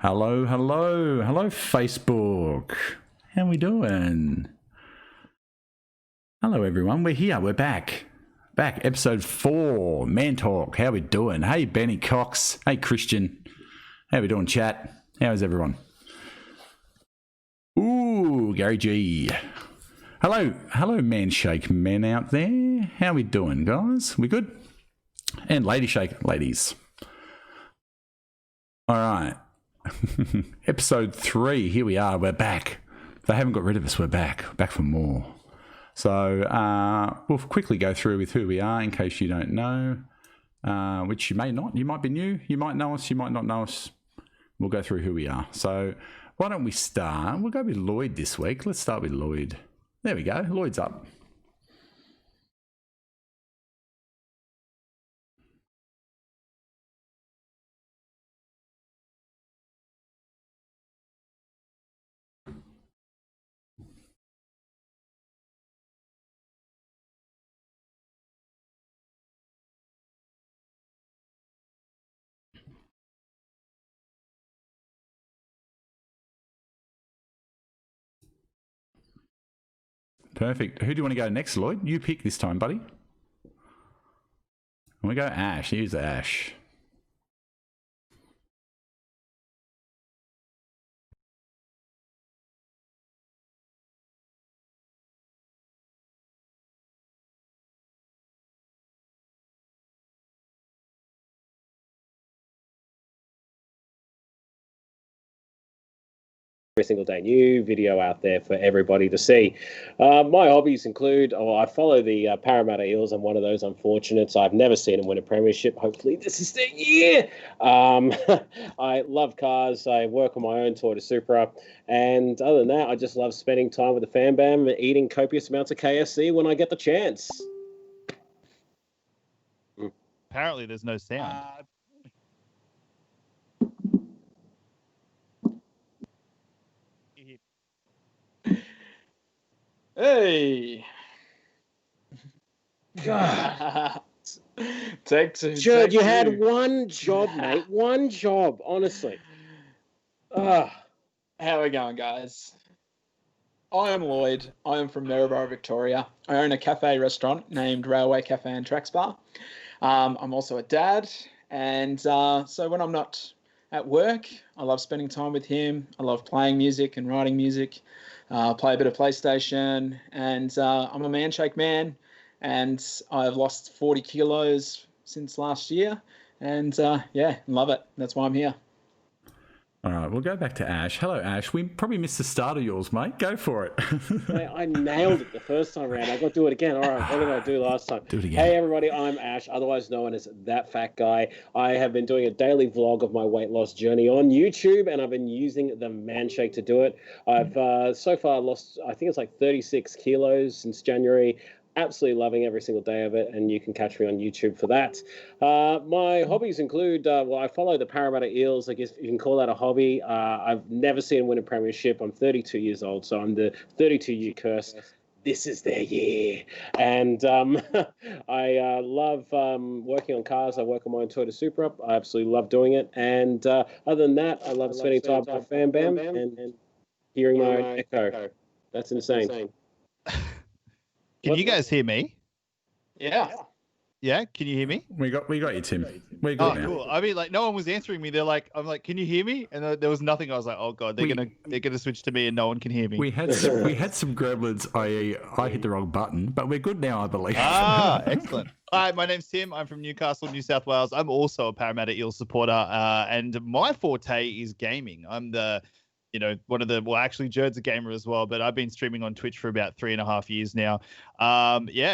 Hello, hello, hello, Facebook. How we doing? Hello, everyone. We're here. We're back. Back, episode 4, Man Talk. How we doing? Hey, Benny Cox. Hey, Christian. How we doing, chat? How is everyone? Ooh, Gary G. Hello, hello, Man Shake men out there. How we doing, guys? We good? And Lady Shake ladies. All right. Episode 3, here we are, we're back. They haven't got rid of us, we're back for more. So we'll quickly go through with who we are in case you don't know, which you may not. You might be new, you might know us, you might not know us. We'll go through who we are. So why don't we start? We'll go with Lloyd this week. Let's start with Lloyd. There we go, Lloyd's up. Perfect. Who do you want to go next, Lloyd? You pick this time, buddy. We go Ash. Here's Ash. Every single day, new video out there for everybody to see. My hobbies include, I follow the Parramatta Eels. I'm one of those unfortunates. I've never seen them win a premiership. Hopefully this is their year. I love cars. I work on my own Toyota Supra. And other than that, I just love spending time with the fam bam and eating copious amounts of KFC when I get the chance. Apparently there's no sound. Hey. God. Take two. Jurd, you had one job, mate. One job, honestly. How are we going, guys? I am Lloyd. I am from Maryborough, Victoria. I own a cafe restaurant named Railway Cafe and Tracks Bar. I'm also a dad. And so when I'm not at work, I love spending time with him. I love playing music and writing music. Play a bit of PlayStation, and I'm a Man Shake man, and I've lost 40 kilos since last year, and yeah, love it. That's why I'm here. All right, we'll go back to Ash. Hello, Ash. We probably missed the start of yours, mate. Go for it. Mate, I nailed it the first time around. I got to do it again. All right, what did I do last time? Do it again. Hey, everybody, I'm Ash, otherwise known as That Fat Guy. I have been doing a daily vlog of my weight loss journey on YouTube, and I've been using the Manshake to do it. I've so far lost, I think it's like 36 kilos since January. Absolutely loving every single day of it, and you can catch me on YouTube for that. My hobbies include, I follow the Parramatta Eels. I guess you can call that a hobby. I've never seen them win a premiership. I'm 32 years old, so I'm the 32-year curse. This is their year. And I love working on cars. I work on my own Toyota Supra. I absolutely love doing it. And other than that, I love spending time with my Fam Bam and hearing my own echo. That's insane. Can you guys hear me? Yeah. Yeah, can you hear me? We got you, Tim. We're good now. Cool. I mean, like, no one was answering me. I'm like, can you hear me? And there was nothing. I was like, oh god, they're gonna switch to me, and no one can hear me. We had some gremlins. I hit the wrong button, but we're good now, I believe. Excellent. Hi, my name's Tim. I'm from Newcastle, New South Wales. I'm also a Parramatta Eels supporter, and my forte is gaming. I'm actually Jurd's a gamer as well, but I've been streaming on Twitch for about 3.5 years now.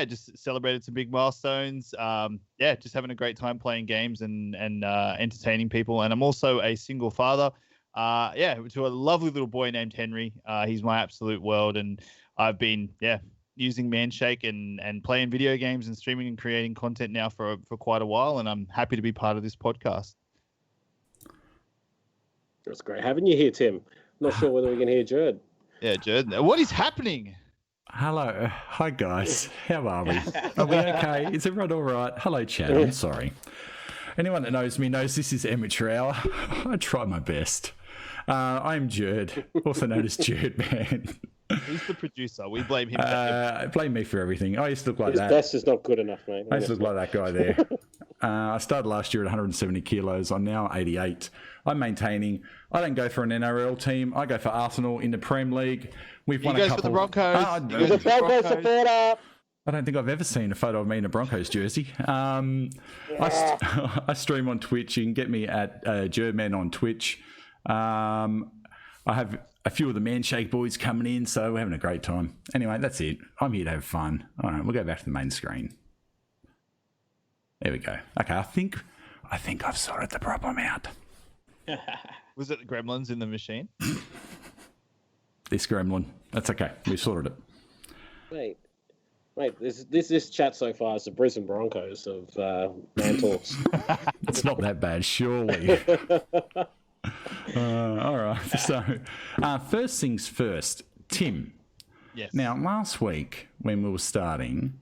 Just celebrated some big milestones. Just having a great time playing games and entertaining people. And I'm also a single father, to a lovely little boy named Henry. He's my absolute world. And I've been, using Manshake and playing video games and streaming and creating content now for quite a while. And I'm happy to be part of this podcast. That's great having you here, Tim. Not sure whether we can hear Jurd. Yeah, Jurd. What is happening? Hello. Hi, guys. How are we? Are we okay? Is everyone all right? Hello, chat. I'm sorry. Anyone that knows me knows this is amateur hour. I try my best. I'm Jurd, also known as Jurd Man. He's the producer. We blame him. Blame me for everything. I used to look like His that. best is not good enough, mate. I used to look like that guy there. I started last year at 170 kilos. I'm now 88. I'm maintaining. I don't go for an NRL team. I go for Arsenal in the Prem League. We've won a couple. For the Broncos. He's a Broncos supporter. I don't think I've ever seen a photo of me in a Broncos jersey. I stream on Twitch. You can get me at Jurdman on Twitch. I have a few of the Manshake boys coming in, so we're having a great time. Anyway, that's it. I'm here to have fun. All right, we'll go back to the main screen. There we go. Okay, I think I've sorted the problem out. Was it the gremlins in the machine? This gremlin. That's okay. We sorted it. Mate, this chat so far is the Brisbane Broncos of Mantles. It's not that bad, surely. All right. So, first things first, Tim. Yes. Now, last week when we were starting,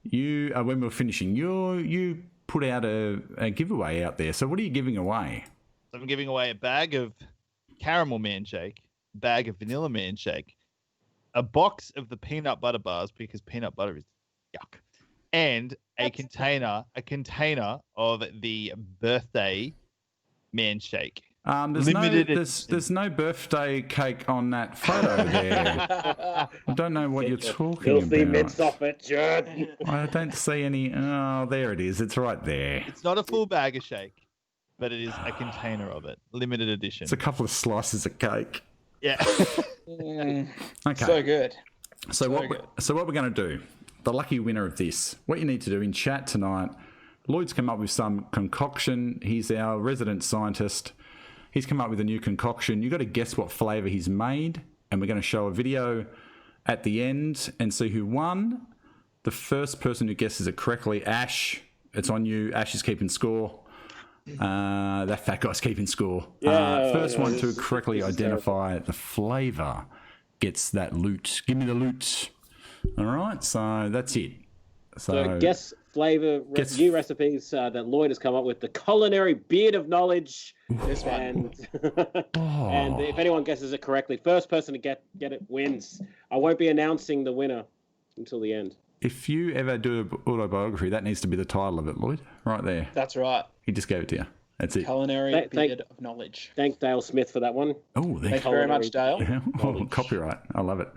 when we were finishing, you put out a giveaway out there. So, what are you giving away? I'm giving away a bag of caramel Manshake, a bag of vanilla Manshake, a box of the peanut butter bars because peanut butter is yuck, and a container of the birthday Manshake. There's no birthday cake on that photo there. I don't know what you're talking about. Filthy mince off it, Jurd. I don't see any. Oh, there it is. It's right there. It's not a full bag of shake, but it is a container of it, limited edition. It's a couple of slices of cake. Yeah. Okay. So good. So what we're going to do? The lucky winner of this. What you need to do in chat tonight. Lloyd's come up with some concoction. He's our resident scientist. He's come up with a new concoction. You've got to guess what flavour he's made, and we're going to show a video at the end and see who won. The first person who guesses it correctly, Ash, it's on you. Ash is keeping score. That fat guy's keeping score. First one to correctly identify the flavour gets that loot. Give me the loot. All right, so that's it. So guess flavour, new recipes that Lloyd has come up with. The culinary beard of knowledge. This one. And if anyone guesses it correctly, first person to get it wins. I won't be announcing the winner until the end. If you ever do an autobiography, that needs to be the title of it, Lloyd. Right there. That's right. He just gave it to you. That's it. Culinary beard of knowledge. Thank Dale Smith for that one. Oh, thank you very much, Dale. Yeah. Oh, copyright. I love it.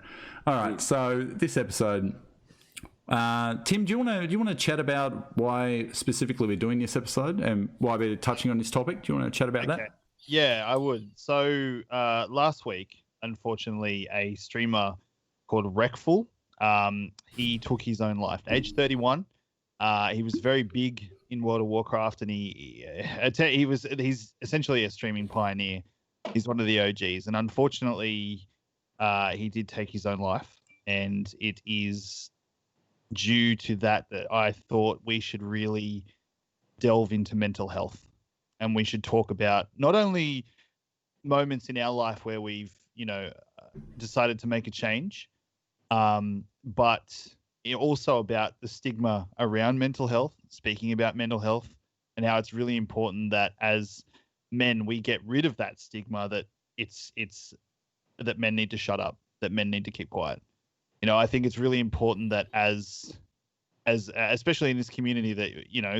All right. So this episode, Tim, do you want to chat about why specifically we're doing this episode and why we're touching on this topic? Do you want to chat about that? Yeah, I would. So last week, unfortunately, a streamer called Wreckful, he took his own life. Age 31. He was very big in World of Warcraft, and he's essentially a streaming pioneer. He's one of the OGs, and unfortunately, he did take his own life, and it is due to that I thought we should really delve into mental health, and we should talk about not only moments in our life where we've decided to make a change, but also about the stigma around mental health, speaking about mental health, and how it's really important that as men we get rid of that stigma, that it's that men need to shut up, that men need to keep quiet. I think it's really important that as especially in this community, that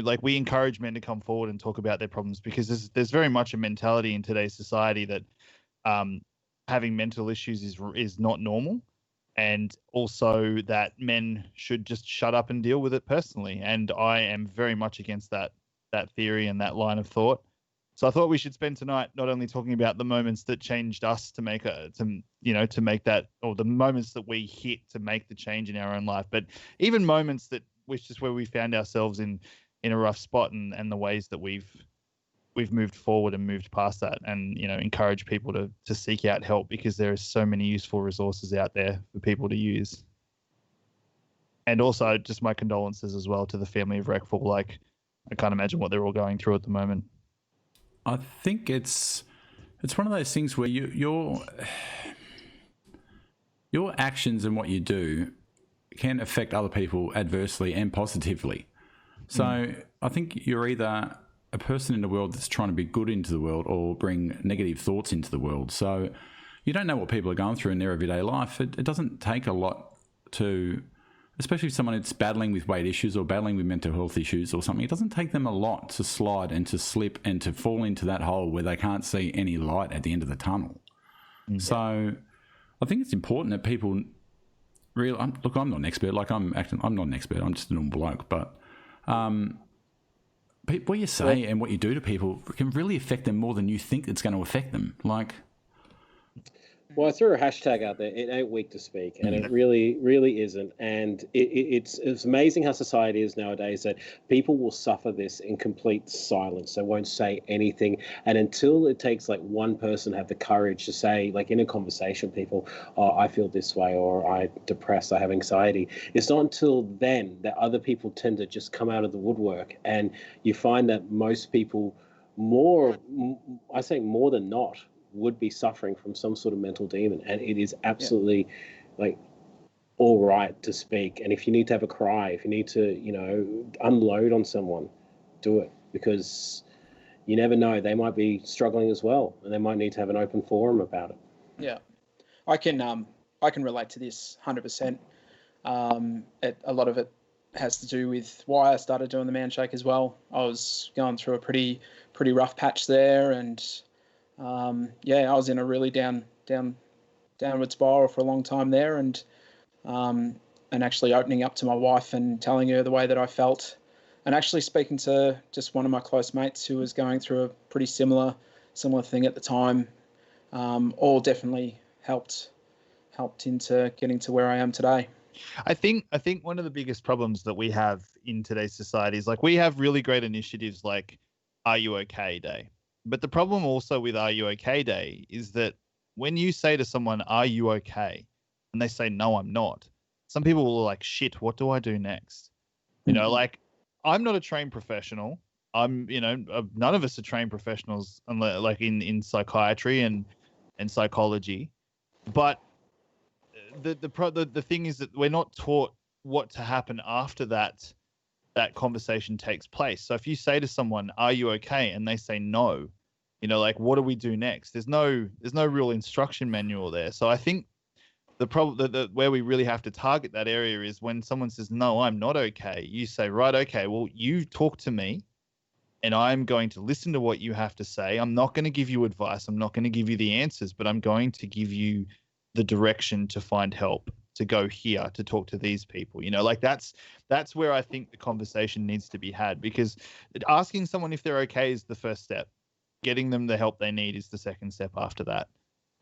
like we encourage men to come forward and talk about their problems, because there's very much a mentality in today's society that having mental issues is not normal, and also that men should just shut up and deal with it personally. And I am very much against that theory and that line of thought. So I thought we should spend tonight not only talking about the moments that changed us to make that, or the moments that we hit to make the change in our own life, but even moments that which is where we found ourselves in a rough spot, and the ways that we've moved forward and moved past that, and encourage people to seek out help, because there are so many useful resources out there for people to use. And also just my condolences as well to the family of Wreckful. Like, I can't imagine what they're all going through at the moment. I think it's one of those things where your actions and what you do can affect other people adversely and positively. So I think you're either a person in the world that's trying to be good into the world, or bring negative thoughts into the world. So you don't know what people are going through in their everyday life. It doesn't take a lot to, especially if someone that's battling with weight issues or battling with mental health issues or something, it doesn't take them a lot to slide and to slip and to fall into that hole where they can't see any light at the end of the tunnel. Mm-hmm. So I think it's important that people really, I'm not an expert. Like I'm not an expert. I'm just a normal bloke. But what you say and what you do to people can really affect them more than you think it's going to affect them. Like, well, I threw a hashtag out there. It ain't weak to speak, and it really, really isn't. And it's amazing how society is nowadays, that people will suffer this in complete silence. They won't say anything, and until it takes like one person to have the courage to say, like in a conversation, people, "Oh, I feel this way," or "I'm depressed," "I have anxiety." It's not until then that other people tend to just come out of the woodwork, and you find that most people, more than not, would be suffering from some sort of mental demon, and it is absolutely like all right to speak. And if you need to have a cry, if you need to unload on someone, do it, because you never know, they might be struggling as well, and they might need to have an open forum about it. Yeah, I can relate to this 100%. A lot of it has to do with why I started doing the Manshake as well. I was going through a pretty rough patch there, and I was in a really downward spiral for a long time there, and actually opening up to my wife and telling her the way that I felt, and actually speaking to just one of my close mates who was going through a pretty similar thing at the time, all definitely helped into getting to where I am today. I think one of the biggest problems that we have in today's society is, like, we have really great initiatives like Are You OK Day. But the problem also with Are You OK Day is that when you say to someone, "Are you okay?" and they say, "No, I'm not," some people will like, "Shit, what do I do next?" Like, I'm not a trained professional. I'm, none of us are trained professionals, like in psychiatry and psychology. But the thing is that we're not taught what to happen after that conversation takes place. So if you say to someone, "Are you okay?" and they say no, like, what do we do next? There's no real instruction manual there. So I think the problem, where we really have to target that area is when someone says, "No, I'm not okay." You say, "Right, okay, well, you talk to me, and I'm going to listen to what you have to say. I'm not going to give you advice. I'm not going to give you the answers, but I'm going to give you the direction to find help, to go here, to talk to these people." Like, that's where I think the conversation needs to be had, because asking someone if they're okay is the first step. getting them the help they need is the second step after that.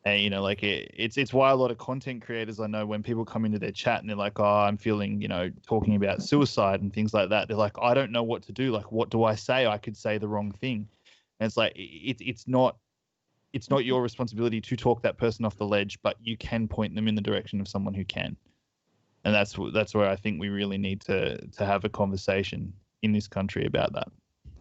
And, you know, like it's why a lot of content creators, I know, when people come into their chat and they're like, oh, I'm feeling, you know, talking about suicide and things like that. They're like, I don't know what to do. Like, what do I say? I could say the wrong thing. And it's like, it's not your responsibility to talk that person off the ledge, but you can point them in the direction of someone who can. And that's where I think we really need to have a conversation in this country about that.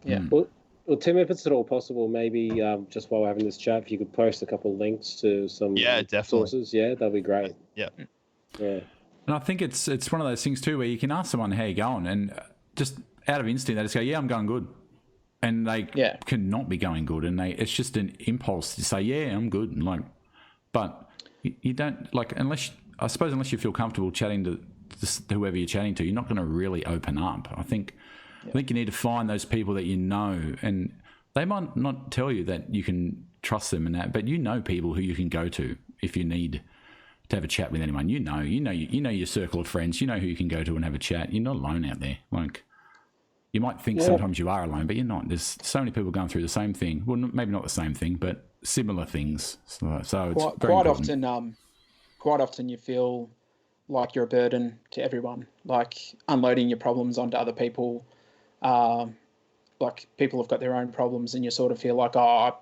Yeah. Well, Tim, if it's at all possible, maybe just while we're having this chat, if you could post a couple of links to some sources, that'd be great. Yeah. And I think it's one of those things too where you can ask someone how you're going, and just out of instinct they just go, "Yeah, I'm going good," and they cannot be going good, and it's just an impulse to say, "Yeah, I'm good," and like, but you don't like unless you feel comfortable chatting to whoever you're chatting to, you're not going to really open up. I think you need to find those people that you know, and they might not tell you that you can trust them and that, but you know people who you can go to if you need to have a chat with anyone. You know your circle of friends. You know who you can go to and have a chat. You're not alone out there. Like, you might think sometimes you are alone, but you're not. There's so many people going through the same thing. Well, maybe not the same thing, but similar things. So it's quite often. Quite often you feel like you're a burden to everyone, like unloading your problems onto other people. Like people have got their own problems and you sort of feel like, I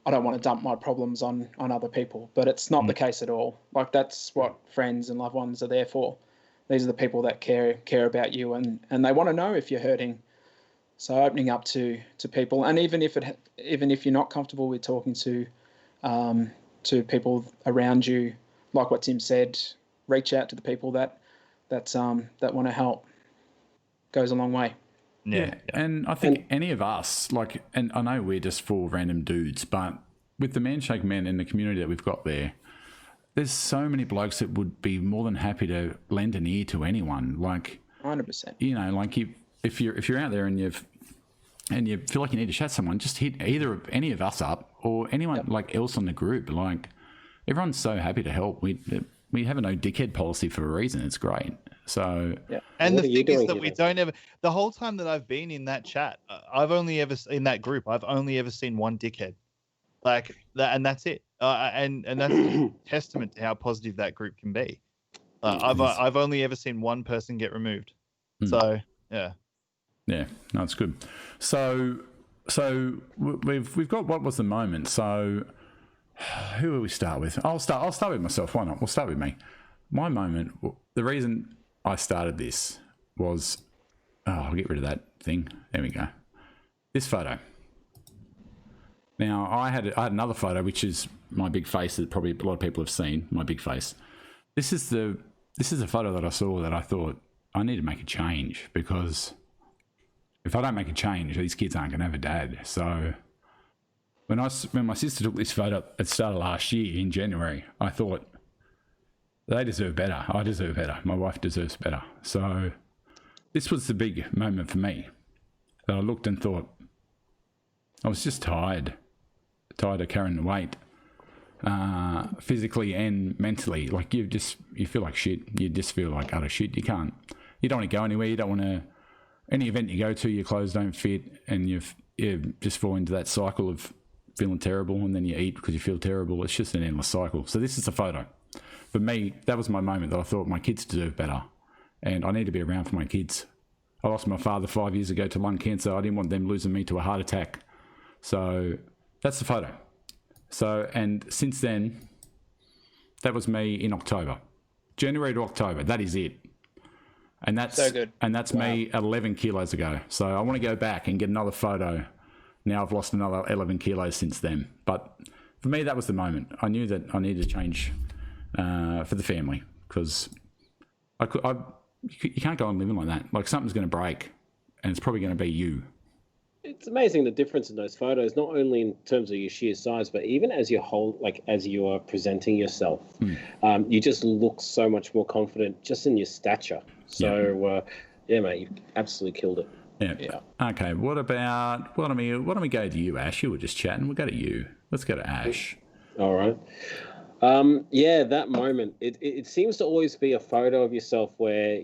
don't want to dump my problems on other people. But it's not the case at all. Like, that's what friends and loved ones are there for. These are the people that care about you and they want to know if you're hurting. So opening up to people, and even if you're not comfortable with talking to people around you, like what Tim said, reach out to the people that want to help. Goes a long way. Yeah. And I think any of us, like, and I know we're just four random dudes, but with the Manshake Men and the community that we've got there's so many blokes that would be more than happy to lend an ear to anyone. Like, 100%. You know, like if you're out there and you feel like you need to chat to someone, just hit either of any of us up or anyone like else on the group. Like, everyone's so happy to help. We have a no dickhead policy for a reason. It's great. So and the thing is that we don't ever. The whole time that I've been in that chat, I've only ever seen one dickhead, like that, and that's it. And that's a testament to how positive that group can be. I've only ever seen one person get removed. So no, it's good. So we've got what was the moment. So who will we start with? I'll start with myself. Why not? We'll start with me. My moment. The reason I started this was, I'll get rid of that thing. There we go. This photo. Now I had another photo, which is my big face that probably a lot of people have seen. My big face. This is a photo that I saw that I thought I need to make a change, because if I don't make a change, these kids aren't going to have a dad. So when my sister took this photo at the start of last year in January, I thought, they deserve better. I deserve better. My wife deserves better. So this was the big moment for me, that I looked and thought, I was just tired of carrying the weight, physically and mentally. Like, you feel like shit. You just feel like utter shit. You don't want to go anywhere. You don't want to, any event you go to, your clothes don't fit, and you just fall into that cycle of feeling terrible, and then you eat because you feel terrible. It's just an endless cycle. So this is the photo. For me, that was my moment that I thought my kids deserve better, and I need to be around for my kids. I lost my father 5 years ago to lung cancer. I didn't want them losing me to a heart attack. So that's the photo. So, and since then, that was me in October. January to October, that is it. And that's so good. And that's me 11 kilos ago. So I want to go back and get another photo. Now I've lost another 11 kilos since then. But for me, that was the moment. I knew that I needed to change for the family, because you can't go on living like that. Like, something's going to break, and it's probably going to be you. It's amazing the difference in those photos, not only in terms of your sheer size, but even as you as you are presenting yourself. You just look so much more confident just in your stature. So, mate, you absolutely killed it. Yeah. Okay. Why don't we go to you, Ash? You were just chatting. We'll go to you. Let's go to Ash. All right. Yeah, that moment. It seems to always be a photo of yourself where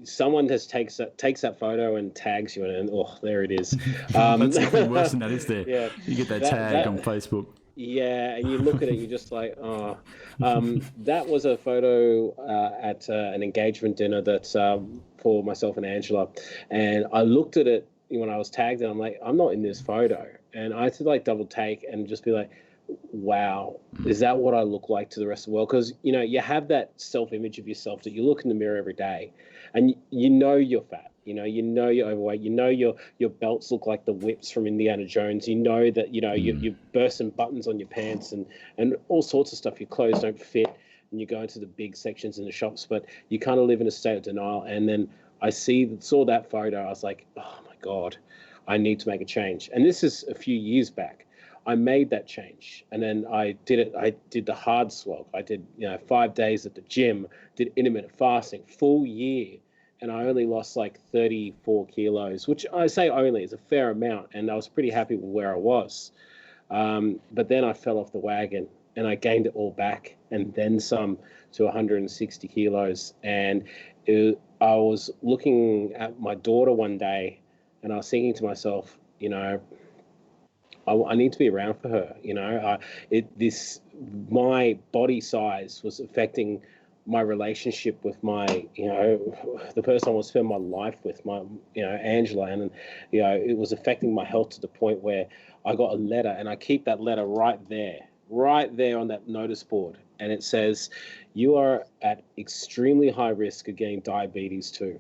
someone takes that photo and tags you, and oh, there it is. That's nothing worse than that, is there? Yeah, You get that tag on Facebook. Yeah, and you look at it, you're just like, oh. That was a photo at an engagement dinner that's for myself and Angela, and I looked at it when I was tagged, and I'm like, I'm not in this photo, and I had to like double take and just be like, wow, is that what I look like to the rest of the world? Because you have that self-image of yourself that you look in the mirror every day, and you know you're fat. You know you're overweight. You know your belts look like the whips from Indiana Jones. You know that you're bursting buttons on your pants and all sorts of stuff. Your clothes don't fit, and you go into the big sections in the shops, but you kind of live in a state of denial. And then I saw that photo. I was like, oh my God, I need to make a change. And this is a few years back. I made that change, and then I did it. I did the hard slog. I did 5 days at the gym, did intermittent fasting, full year, and I only lost like 34 kilos, which I say only is a fair amount, and I was pretty happy with where I was. But then I fell off the wagon, and I gained it all back, and then some, to 160 kilos. And I was looking at my daughter one day, and I was thinking to myself, I need to be around for her. My body size was affecting my relationship with my, the person I want to spend my life with, my, Angela, and it was affecting my health to the point where I got a letter, and I keep that letter right there on that notice board, and it says, "You are at extremely high risk of getting diabetes too.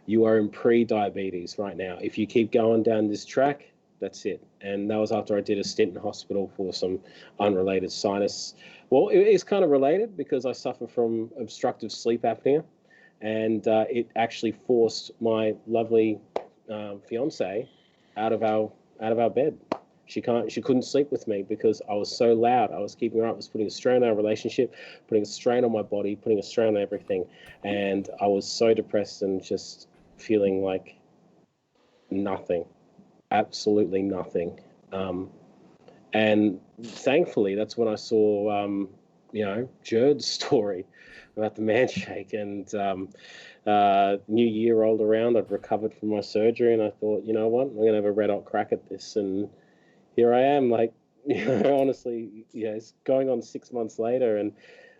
You are in pre-diabetes right now. If you keep going down this track, that's it." And that was after I did a stint in hospital for some unrelated sinus. Well, it is kind of related because I suffer from obstructive sleep apnea, and it actually forced my lovely fiance out of our bed. She couldn't sleep with me because I was so loud. I was keeping her up. I was putting a strain on our relationship, putting a strain on my body, putting a strain on everything, and I was so depressed and just feeling like nothing. Absolutely nothing. And thankfully, that's when I saw, Jurd's story about the man shake. And New Year rolled around. I'd recovered from my surgery, and I thought, you know what, I'm going to have a red hot crack at this. And here I am, like, honestly, it's going on 6 months later, and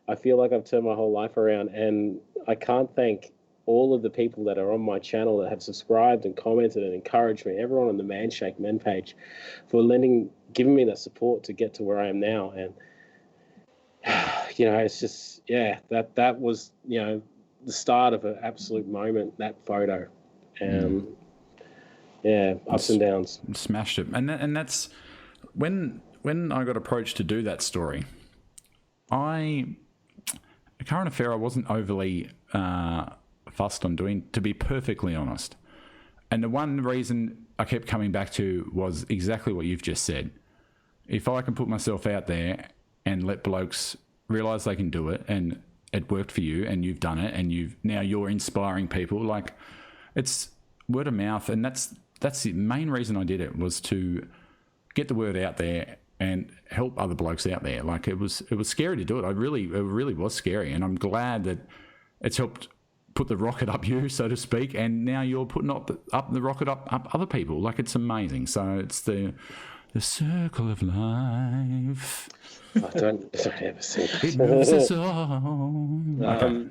I feel like I've turned my whole life around. And I can't thank all of the people that are on my channel that have subscribed and commented and encouraged me, everyone on the Man Shake Men page, for giving me that support to get to where I am now. And it's just, that was the start of an absolute moment, that photo. Ups and downs. Smashed it. And that's when I got approached to do that story. A current affair I wasn't overly fussed on doing, to be perfectly honest. And the one reason I kept coming back to was exactly what you've just said. If I can put myself out there and let blokes realize they can do it, and it worked for you, and you've done it, and you're inspiring people, like, it's word of mouth. And that's the main reason I did it, was to get the word out there and help other blokes out there. Like, it was scary to do it. It really was scary. And I'm glad that it's helped put the rocket up you, so to speak, and now you're putting up the rocket up other people. Like, it's amazing. So it's the circle of life. I don't ever see that. It moves us on. No.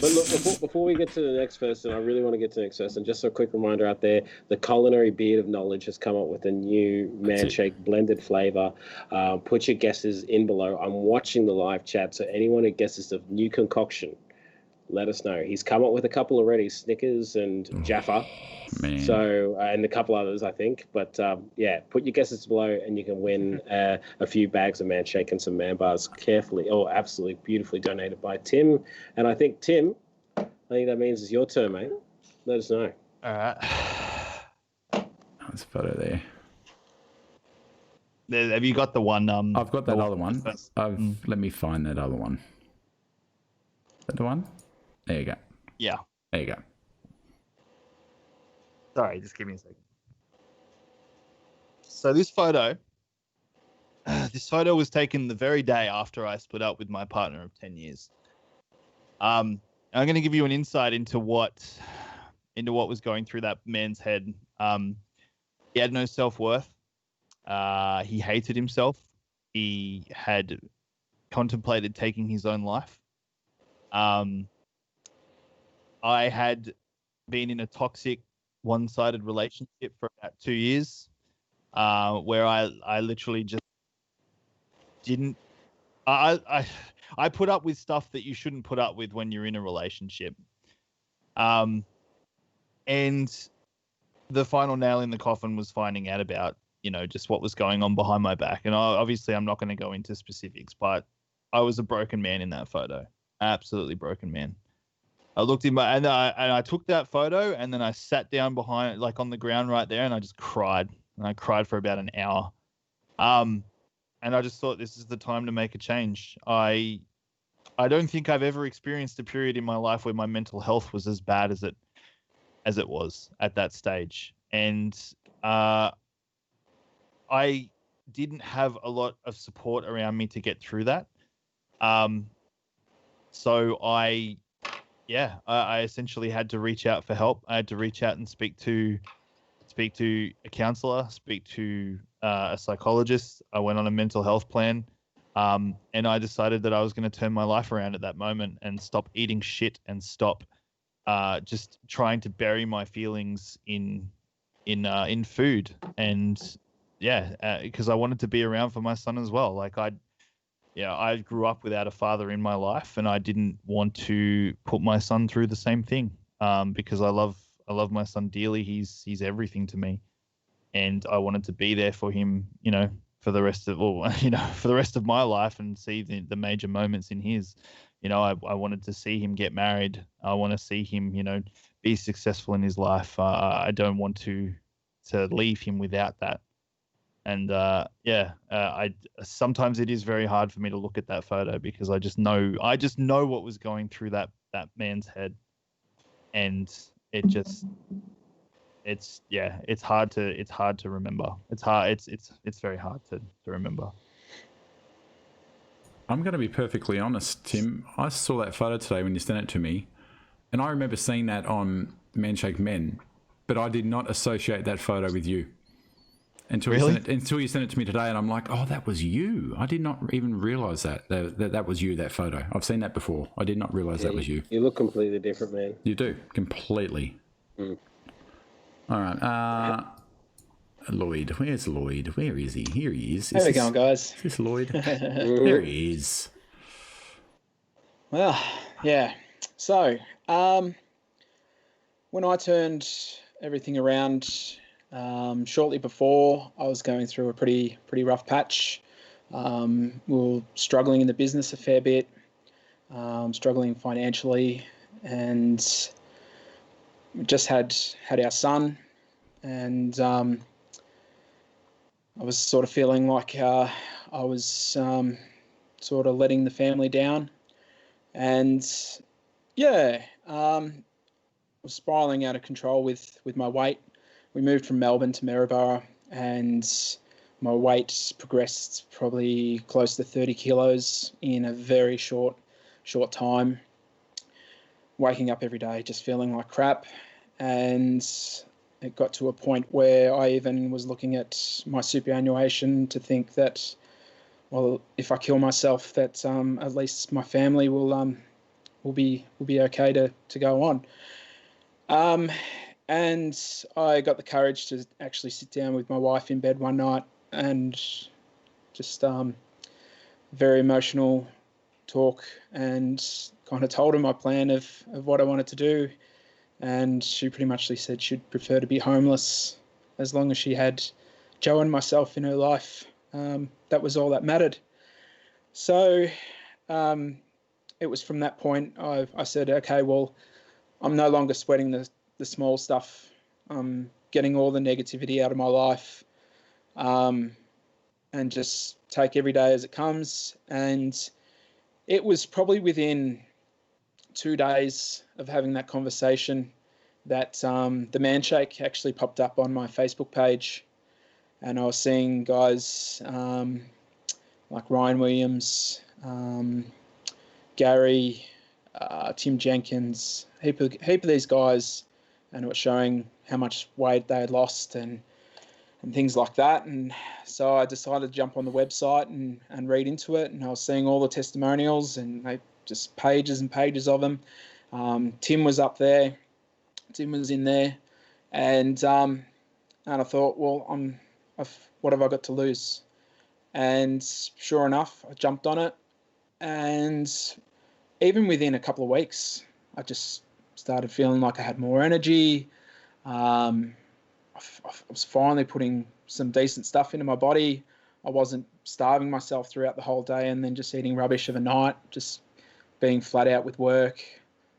But look, before we get to the next person, I really want to get to the next person. Just a quick reminder out there, the Culinary Beard of Knowledge has come up with a new Man Shake blended flavor. Put your guesses in below. I'm watching the live chat, so anyone who guesses the new concoction, let us know. He's come up with a couple already, Snickers and Jaffa. Man. So, and a couple others, I think. But put your guesses below, and you can win a few bags of Man Shake and some Man Bars absolutely beautifully donated by Tim. And I think, Tim, that means it's your turn, mate. Let us know. All right. There's a photo there. Have you got the one? I've got that other one. Let me find that other one. Is that the one? There you go. Yeah. There you go. Sorry, just give me a second. So this photo this photo was taken the very day after I split up with my partner of 10 years. I'm going to give you an insight into what was going through that man's head. He had no self-worth. He hated himself. He had contemplated taking his own life. I had been in a toxic, one-sided relationship for about 2 years, where I literally just didn't. I put up with stuff that you shouldn't put up with when you're in a relationship. And the final nail in the coffin was finding out about, just what was going on behind my back. And obviously I'm not going to go into specifics, but I was a broken man in that photo. Absolutely broken man. I looked in and I took that photo, and then I sat down behind, like on the ground right there, and I just cried. And I cried for about an hour. And I just thought, this is the time to make a change. I don't think I've ever experienced a period in my life where my mental health was as bad as it was at that stage. And I didn't have a lot of support around me to get through that. So I essentially had to reach out for help. I had to reach out and speak to a counselor, speak to a psychologist. I went on a mental health plan, and I decided that I was going to turn my life around at that moment and stop eating shit and stop just trying to bury my feelings in food. And because I wanted to be around for my son as well. Like I grew up without a father in my life, and I didn't want to put my son through the same thing, because I love my son dearly. He's everything to me, and I wanted to be there for him, for the rest of my life, and see the major moments in his. I wanted to see him get married. I want to see him, be successful in his life. I don't want to leave him without that. And sometimes it is very hard for me to look at that photo, because I just know what was going through that man's head, and it's hard to remember. It's very hard to remember. I'm going to be perfectly honest, Tim. I saw that photo today when you sent it to me, and I remember seeing that on Manshake Men, but I did not associate that photo with you until you sent it to me today, and I'm like, oh, that was you. I did not even realize that was you, that photo. I've seen that before. I did not realize that was you. You look completely different, man. You do, completely. All right. Lloyd. Where's Lloyd? Where is he? Here he is. How we going, guys? Is this Lloyd? There he is. Well, yeah. So, when I turned everything around, shortly before, I was going through a pretty rough patch. We were struggling in the business a fair bit, struggling financially, and we just had our son, and I was sort of feeling like I was sort of letting the family down, and was spiraling out of control with my weight. We moved from Melbourne to Maryborough, and my weight progressed probably close to 30 kilos in a very short time. Waking up every day just feeling like crap, and it got to a point where I even was looking at my superannuation to think that, well, if I kill myself, that at least my family will be okay to go on. And I got the courage to actually sit down with my wife in bed one night and just very emotional talk, and kind of told her my plan of what I wanted to do. And she pretty much said she'd prefer to be homeless as long as she had Joe and myself in her life. That was all that mattered. So it was from that point I said, okay, well, I'm no longer sweating the small stuff. I'm getting all the negativity out of my life, and just take every day as it comes. And it was probably within 2 days of having that conversation that the Manshake actually popped up on my Facebook page, and I was seeing guys like Ryan Williams, Gary, Tim Jenkins, heap of these guys, and it was showing how much weight they had lost and things like that. And so I decided to jump on the website and read into it, and I was seeing all the testimonials, and they just pages and pages of them. Tim was up there, Tim was in there, and I thought, well, what have I got to lose? And sure enough, I jumped on it, and even within a couple of weeks, I just started feeling like I had more energy. I was finally putting some decent stuff into my body. I wasn't starving myself throughout the whole day and then just eating rubbish of a night, just being flat out with work.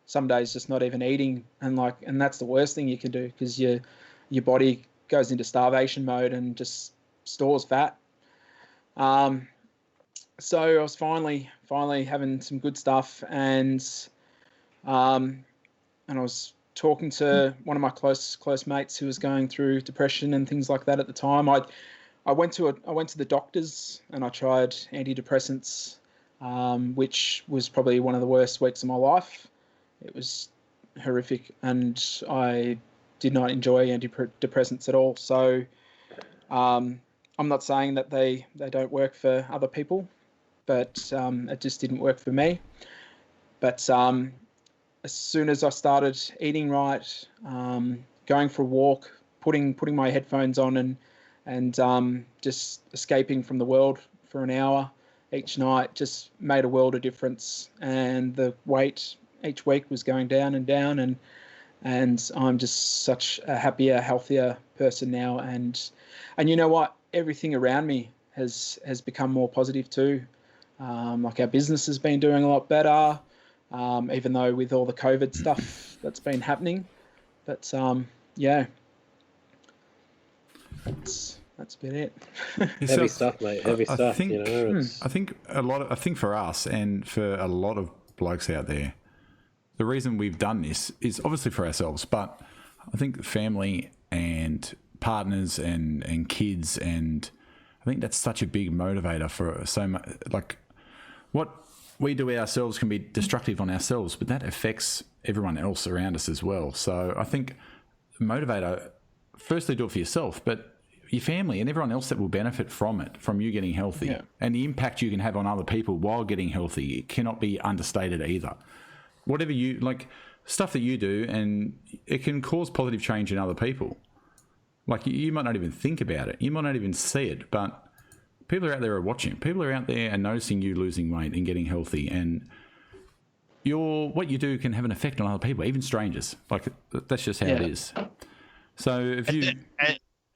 Some days just not even eating, and that's the worst thing you can do, because your body goes into starvation mode and just stores fat. So I was finally having some good stuff, and I was talking to one of my close mates who was going through depression and things like that at the time. I went to the doctors and I tried antidepressants, which was probably one of the worst weeks of my life. It was horrific, and I did not enjoy antidepressants at all. So I'm not saying that they don't work for other people, but it just didn't work for me. But as soon as I started eating right, going for a walk, putting my headphones on and just escaping from the world for an hour each night, just made a world of difference. And the weight each week was going down and down, and I'm just such a happier, healthier person now. And you know what? Everything around me has become more positive too. Like our business has been doing a lot better, even though with all the COVID stuff that's been happening. But yeah, that's about it. Heavy stuff, mate. Heavy stuff. I think, you know, I think for us and for a lot of blokes out there, the reason we've done this is obviously for ourselves, but I think family and partners and kids, and I think that's such a big motivator for so much. Like what we do ourselves can be destructive on ourselves, but that affects everyone else around us as well. So I think motivator, firstly do it for yourself, but your family and everyone else that will benefit from it, from you getting healthy. Yeah. And the impact you can have on other people while getting healthy, it cannot be understated either. Whatever you like, stuff that you do, and it can cause positive change in other people. Like you might not even think about it, you might not even see it, but people are out there are watching. People are out there and noticing you losing weight and getting healthy, and what you do can have an effect on other people, even strangers. Like that's just how it is. So if you,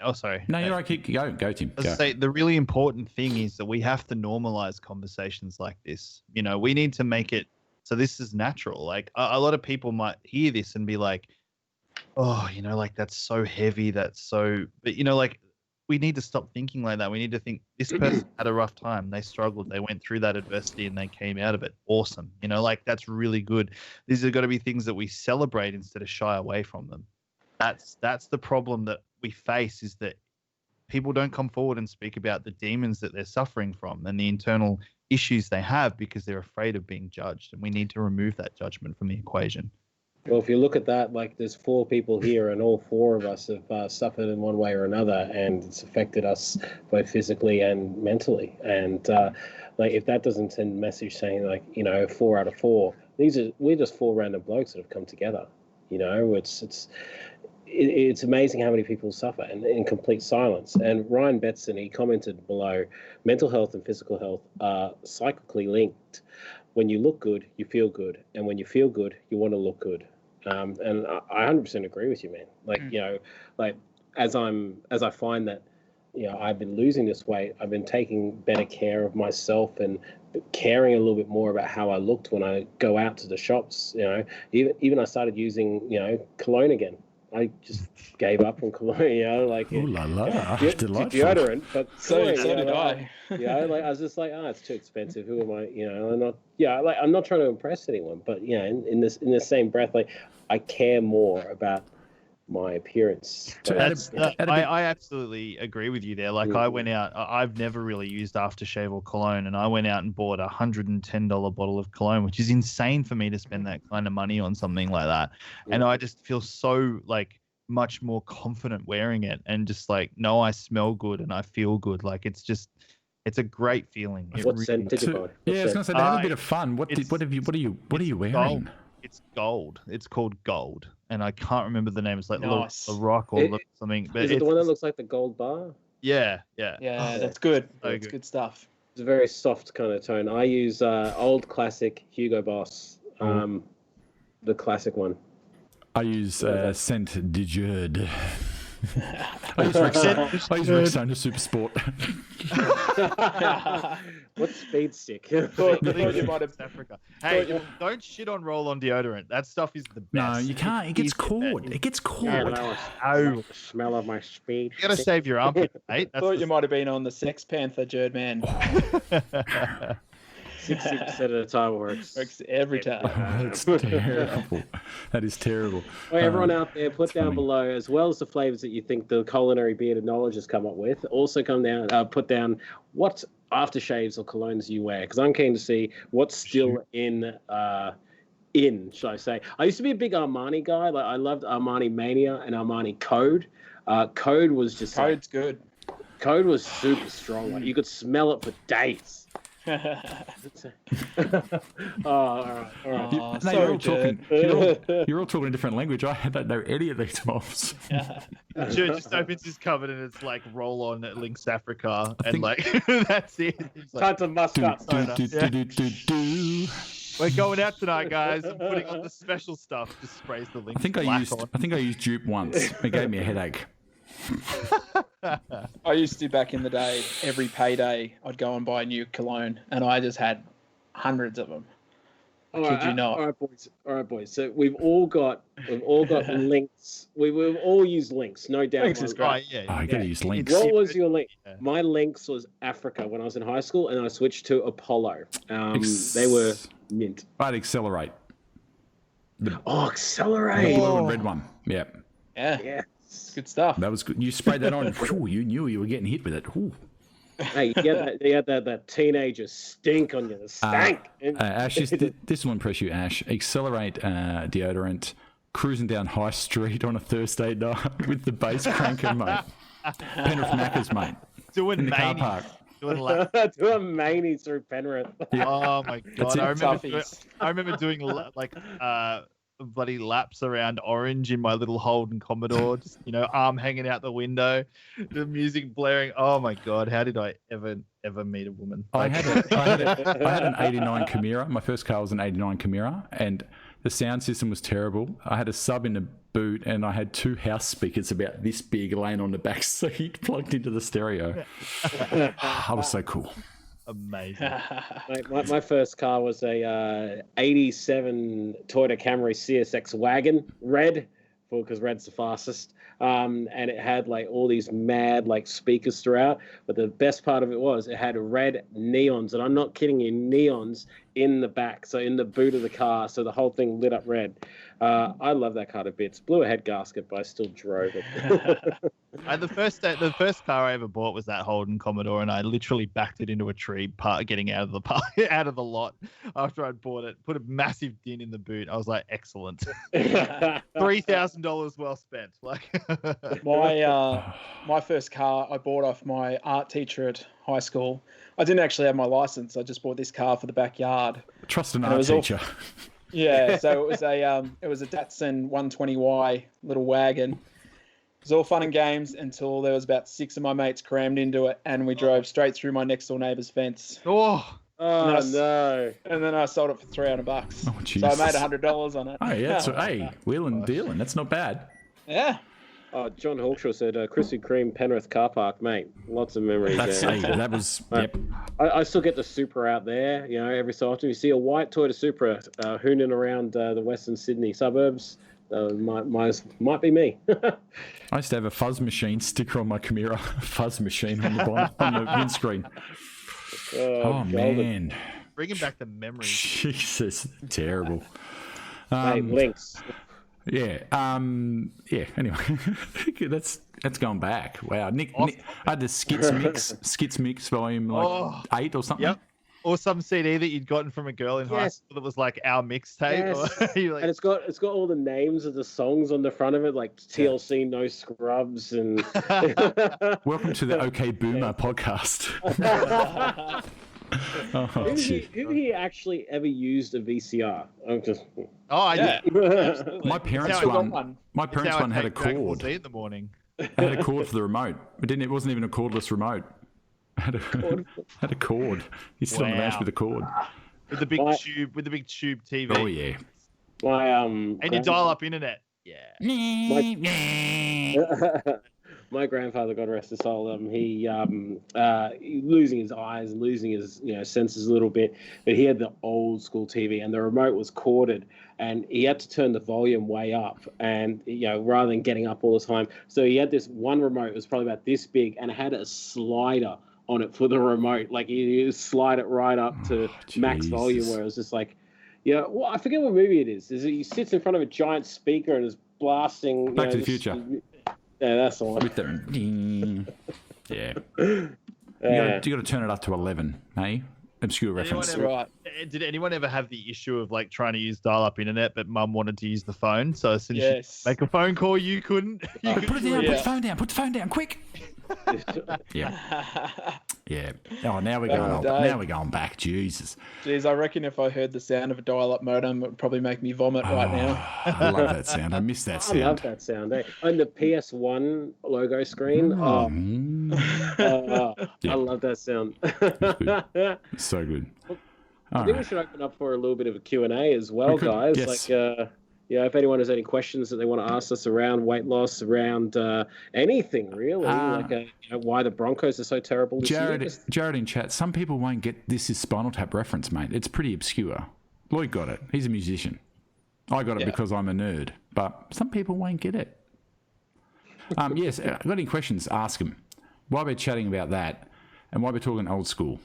oh sorry, no, you're okay. Go, Tim. I was say the really important thing is that we have to normalize conversations like this. You know, we need to make it so this is natural. Like a lot of people might hear this and be like, oh, you know, like that's so heavy. That's so, but you know, like we need to stop thinking like that. We need to think this person had a rough time. They struggled. They went through that adversity and they came out of it. Awesome. You know, like that's really good. These are got to be things that we celebrate instead of shy away from them. That's the problem that we face, is that people don't come forward and speak about the demons that they're suffering from and the internal issues they have because they're afraid of being judged. And we need to remove that judgment from the equation. Well, if you look at that, like there's 4 people here and all 4 of us have suffered in one way or another, and it's affected us both physically and mentally. And like if that doesn't send a message saying like, you know, 4 out of 4, we're just 4 random blokes that have come together. You know, it's amazing how many people suffer in complete silence. And Ryan Betson, he commented below, mental health and physical health are cyclically linked. When you look good, you feel good. And when you feel good, you want to look good. And I 100% agree with you, man. Like, you know, like as I find that, you know, I've been losing this weight, I've been taking better care of myself and caring a little bit more about how I looked when I go out to the shops. You know, even I started using, you know, cologne again. I just gave up on cologne, you know, like ooh la la, deodorant. But so did I. Yeah, like I was just like, oh, it's too expensive. Who am I? You know, I'm not trying to impress anyone, but you know, in the same breath, like I care more about my appearance. So I absolutely agree with you there. Like I went out, I've never really used aftershave or cologne, and I went out and bought $110 bottle of cologne, which is insane for me to spend that kind of money on something like that. And I just feel so like much more confident wearing it, and just like, no, I smell good and I feel good. Like it's a great feeling. What scent did you buy? Yeah, I was gonna say, to have a bit of fun. What are you wearing? Gold. It's gold. It's called Gold, and I can't remember the name. It's like Nice. the Rock or something. But Is it the one that looks like the gold bar? Yeah. Yeah, that's good. So That's good stuff. It's a very soft kind of tone. I use old classic Hugo Boss, the classic one. I use Scent de Jurd. I use Rexona Super Sport. What's Speed Stick? Thought you might have. Africa. Hey, don't shit on roll-on deodorant. That stuff is the best. No, you can't. It gets caught. It gets caught. Oh, the smell of my speed. You gotta save your armpit, mate. Thought you might have been on the Sex Panther, Jurd man. 60% of the time works. Works every time. That's terrible. That is terrible. Well, everyone out there, put down funny. below, as well as the flavors that you think the culinary bearded knowledge has come up with. Also, put down what aftershaves or colognes you wear, because I'm keen to see what's still in. Should I say? I used to be a big Armani guy. Like I loved Armani Mania and Armani Code. Code was just Code's good. Code was super strong. Like you could smell it for days. All right. Oh, No, you're all talking. You're all talking a different language. I don't know any of these mobs. Jurd just opens his cupboard and it's like roll on at Lynx Africa, and like that's it. It's like, Tons of Muscat soda. we're going out tonight, guys. I'm putting on the special stuff. Just sprays the Lynx. I think I used dupe once. It gave me a headache. I used to back in the day. Every payday, I'd go and buy a new cologne, and I just had hundreds of them. Kid you not. All right, boys. So we've all got links. We've all used links, no doubt. Links is great. Right, yeah. Oh, you gotta use links. What was your link? Yeah. My links was Africa when I was in high school, and I switched to Apollo. They were mint. I'd accelerate. Accelerate! The blue and red one. Yeah. Yeah, Yes. good stuff. That was good. You sprayed that on. Whew, you knew you were getting hit with it. Whew. Hey, you had that teenager stink on you. The stank. Ash, this will impress you, Ash. Accelerate deodorant, cruising down High Street on a Thursday night with the bass cranking, mate. Penrith Macca's, mate. Doing In the car manies. park. Doing laps. Do a mani through Penrith. Oh my That's god! it. I remember doing like bloody laps around Orange in my little Holden Commodore, just arm hanging out the window, the music blaring. Oh my god! How did I ever meet a woman? I had an 89 Chimera. My first car was an 89 Chimera, and the sound system was terrible. I had a sub in the boot, and I had two house speakers about this big laying on the back seat plugged into the stereo. I was so cool. Amazing. My first car was a 87 Toyota Camry CSX wagon, red, because red's the fastest. And it had like all these mad like speakers throughout. But the best part of it was it had red neons, and I'm not kidding you, neons in the back, so in the boot of the car, so the whole thing lit up red. I love that car to bits. Blew a head gasket, but I still drove it. The first car I ever bought was that Holden Commodore, and I literally backed it into a tree, getting out of the lot after I'd bought it. Put a massive din in the boot. I was like, excellent. $3,000 well spent. Like my first car I bought off my art teacher at high school. I didn't actually have my license. I just bought this car for the backyard. Trust an art teacher. Yeah, so it was a Datsun 120Y little wagon. It was all fun and games until there was about 6 of my mates crammed into it, and we drove straight through my next door neighbour's fence. Oh no! And then I sold it for $300. Oh, so I Jesus. made $100 on it. Oh, yeah. So, hey, wheeling and dealing. That's not bad. Yeah. John Hawkshaw said, Krispy Kreme Penrith car park, mate. Lots of memories there. That was, yep. I still get the Supra out there, every so often. You see a white Toyota Supra hooning around the Western Sydney suburbs. Might be me. I used to have a fuzz machine sticker on my Chimera. Fuzz machine on the bottom, on the windscreen. Oh man. Bringing back the memories. Jesus. Terrible. Hey, links. Yeah. Yeah. Anyway, that's going back. Wow. Nick, I had the Skits Mix volume 8 or something. Yep. Or some CD that you'd gotten from a girl in high school that was like our mixtape. Yes. Like, and it's got all the names of the songs on the front of it, like TLC, No Scrubs, and Welcome to the OK Boomer podcast. Who here actually ever used a VCR? I'm just. I did. My parents one had a cord. In the morning. It had a cord for the remote. It wasn't even a cordless remote. Had a cord. You sit on the bench with a cord. With the big tube TV. Oh yeah. And you dial up internet. Yeah. My grandfather, God rest his soul, he losing his eyes and losing his senses a little bit, but he had the old school TV and the remote was corded and he had to turn the volume way up and rather than getting up all the time. So he had this one remote, it was probably about this big and it had a slider on it for the remote. Like you slide it right up to max volume where it was just like, well, I forget what movie it is. He sits in front of a giant speaker and is blasting. Back to the Future. Yeah, that's the one. With the, yeah. You got to turn it up to 11, hey? Obscure reference. Did anyone ever have the issue of like trying to use dial-up internet, but mum wanted to use the phone? So as soon as you make a phone call, you couldn't. Put it down. Put the phone down. Put the phone down, quick. Yeah. Oh, now we're going. Now we're going back. Jesus. Jeez, I reckon if I heard the sound of a dial-up modem, it would probably make me vomit right now. I love that sound. I miss that sound. I love that sound. On the PS1 logo screen. I love that sound. It's so good. I think we should open up for a little bit of a Q&A as well, guys. Yes. Like, if anyone has any questions that they want to ask us around weight loss, around anything really, why the Broncos are so terrible this year. Jared in chat, some people won't get this is Spinal Tap reference, mate. It's pretty obscure. Lloyd got it. He's a musician. I got it because I'm a nerd, but some people won't get it. Yes, got any questions, ask them. While we're chatting about that and while we're talking old school,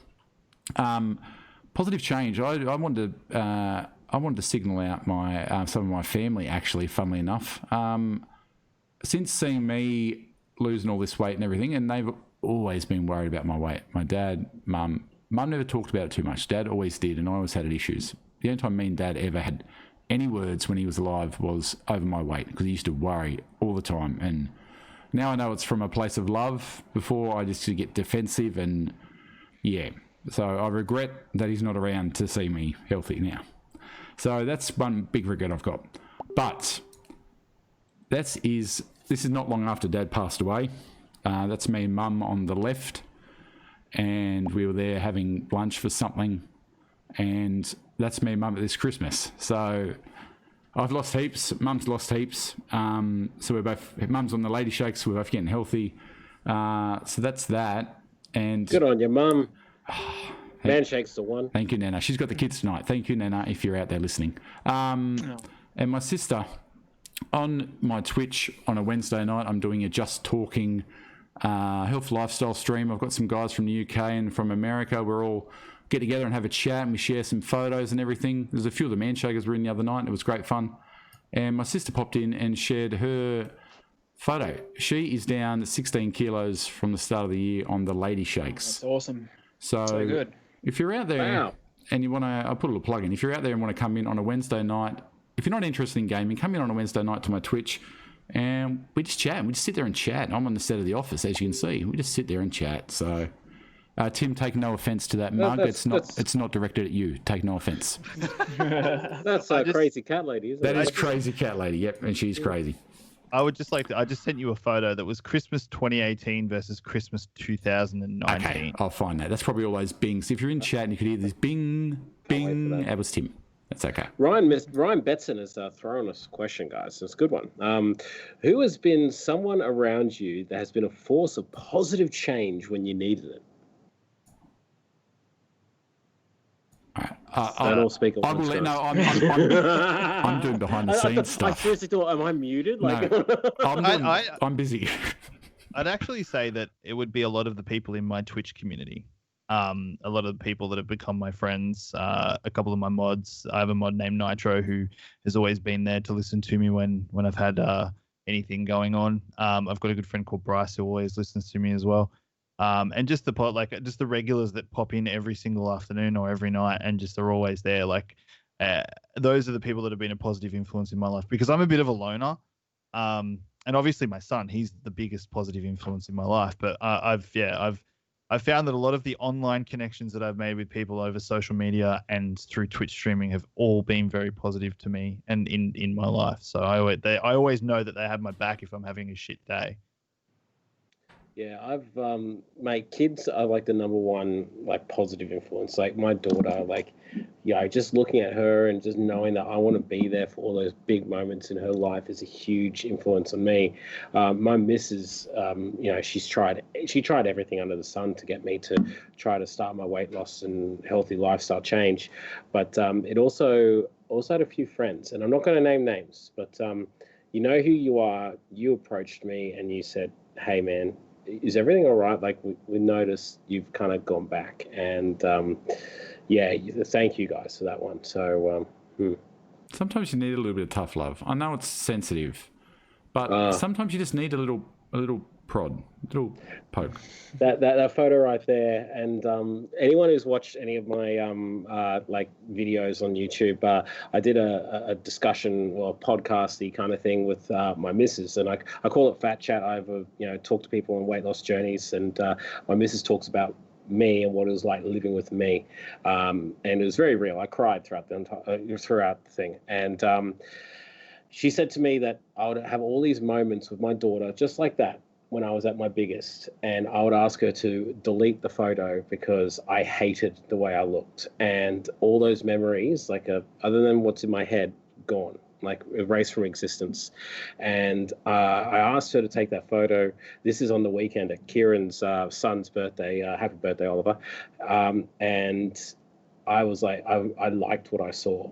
positive change, I wanted to signal out my some of my family, actually, funnily enough. Since seeing me losing all this weight and everything, and they've always been worried about my weight. My dad, mum never talked about it too much. Dad always did, and I always had issues. The only time me and Dad ever had any words when he was alive was over my weight, because he used to worry all the time. And now I know it's from a place of love. Before, I just used to get defensive, and so I regret that he's not around to see me healthy now. So that's one big regret I've got. But this is not long after Dad passed away. That's me and Mum on the left. And we were there having lunch for something. And that's me and Mum at this Christmas. So I've lost heaps. Mum's lost heaps. So we're both, Mum's on the lady shakes. We're both getting healthy. So that's that. And good on you, Mum. Handshakes the one. Thank you, Nana. She's got the kids tonight. Thank you, Nana, if you're out there listening. And my sister, on my Twitch on a Wednesday night, I'm doing a Just Talking health lifestyle stream. I've got some guys from the UK and from America. We're all get together and have a chat, and we share some photos and everything. There's a few of the Manshakers were in the other night, and it was great fun. And my sister popped in and shared her photo. She is down 16 kilos from the start of the year on the lady shakes. That's awesome. So good. If you're out there and you want to, I'll put a little plug in. If you're out there and want to come in on a Wednesday night, if you're not interested in gaming, come in on a Wednesday night to my Twitch and we just chat. We just sit there and chat. I'm on the set of the office, as you can see. We just sit there and chat. So, Tim, take no offense to that mug. It's not directed at you. Take no offense. That's a crazy cat lady, isn't it? That is crazy cat lady. Yep, and she's crazy. I would just I just sent you a photo that was Christmas 2018 versus Christmas 2019. Okay, I'll find that. That's probably all those bings. If you're in chat and you could hear this bing, bing, that was Tim. That's okay. Ryan Betson has thrown us a question, guys. It's a good one. Who has been someone around you that has been a force of positive change when you needed it? I'm doing behind the scenes stuff. I seriously thought, am I muted? I'm busy. I'd actually say that it would be a lot of the people in my Twitch community. A lot of the people that have become my friends, a couple of my mods. I have a mod named Nitro who has always been there to listen to me when I've had anything going on. I've got a good friend called Bryce who always listens to me as well. And just the regulars that pop in every single afternoon or every night and just are always there. Like those are the people that have been a positive influence in my life, because I'm a bit of a loner. And obviously my son, he's the biggest positive influence in my life. But I've found that a lot of the online connections that I've made with people over social media and through Twitch streaming have all been very positive to me and in my life. So I always know that they have my back if I'm having a shit day. Yeah, I've my kids are like the number one like positive influence. Like my daughter, like just looking at her and just knowing that I want to be there for all those big moments in her life is a huge influence on me. My missus, she tried everything under the sun to get me to try to start my weight loss and healthy lifestyle change, but it also had a few friends, and I'm not going to name names, but you know who you are. You approached me and you said, "Hey, man, is everything all right? Like we noticed you've kind of gone back," and thank you guys for that one. So sometimes you need a little bit of tough love. I know it's sensitive, but sometimes you just need a little prod, a little poke. That photo right there, and anyone who's watched any of my like videos on YouTube, I did a discussion or a podcasty kind of thing with my missus, and I call it Fat Chat. I've talked to people on weight loss journeys, and my missus talks about me and what it was like living with me, and it was very real. I cried throughout the thing, and she said to me that I would have all these moments with my daughter just like that when I was at my biggest, and I would ask her to delete the photo because I hated the way I looked, and all those memories, like other than what's in my head, gone, like erased from existence. And I asked her to take that photo. This is on the weekend at Kieran's son's birthday. Happy birthday, Oliver. And I was like, I liked what I saw.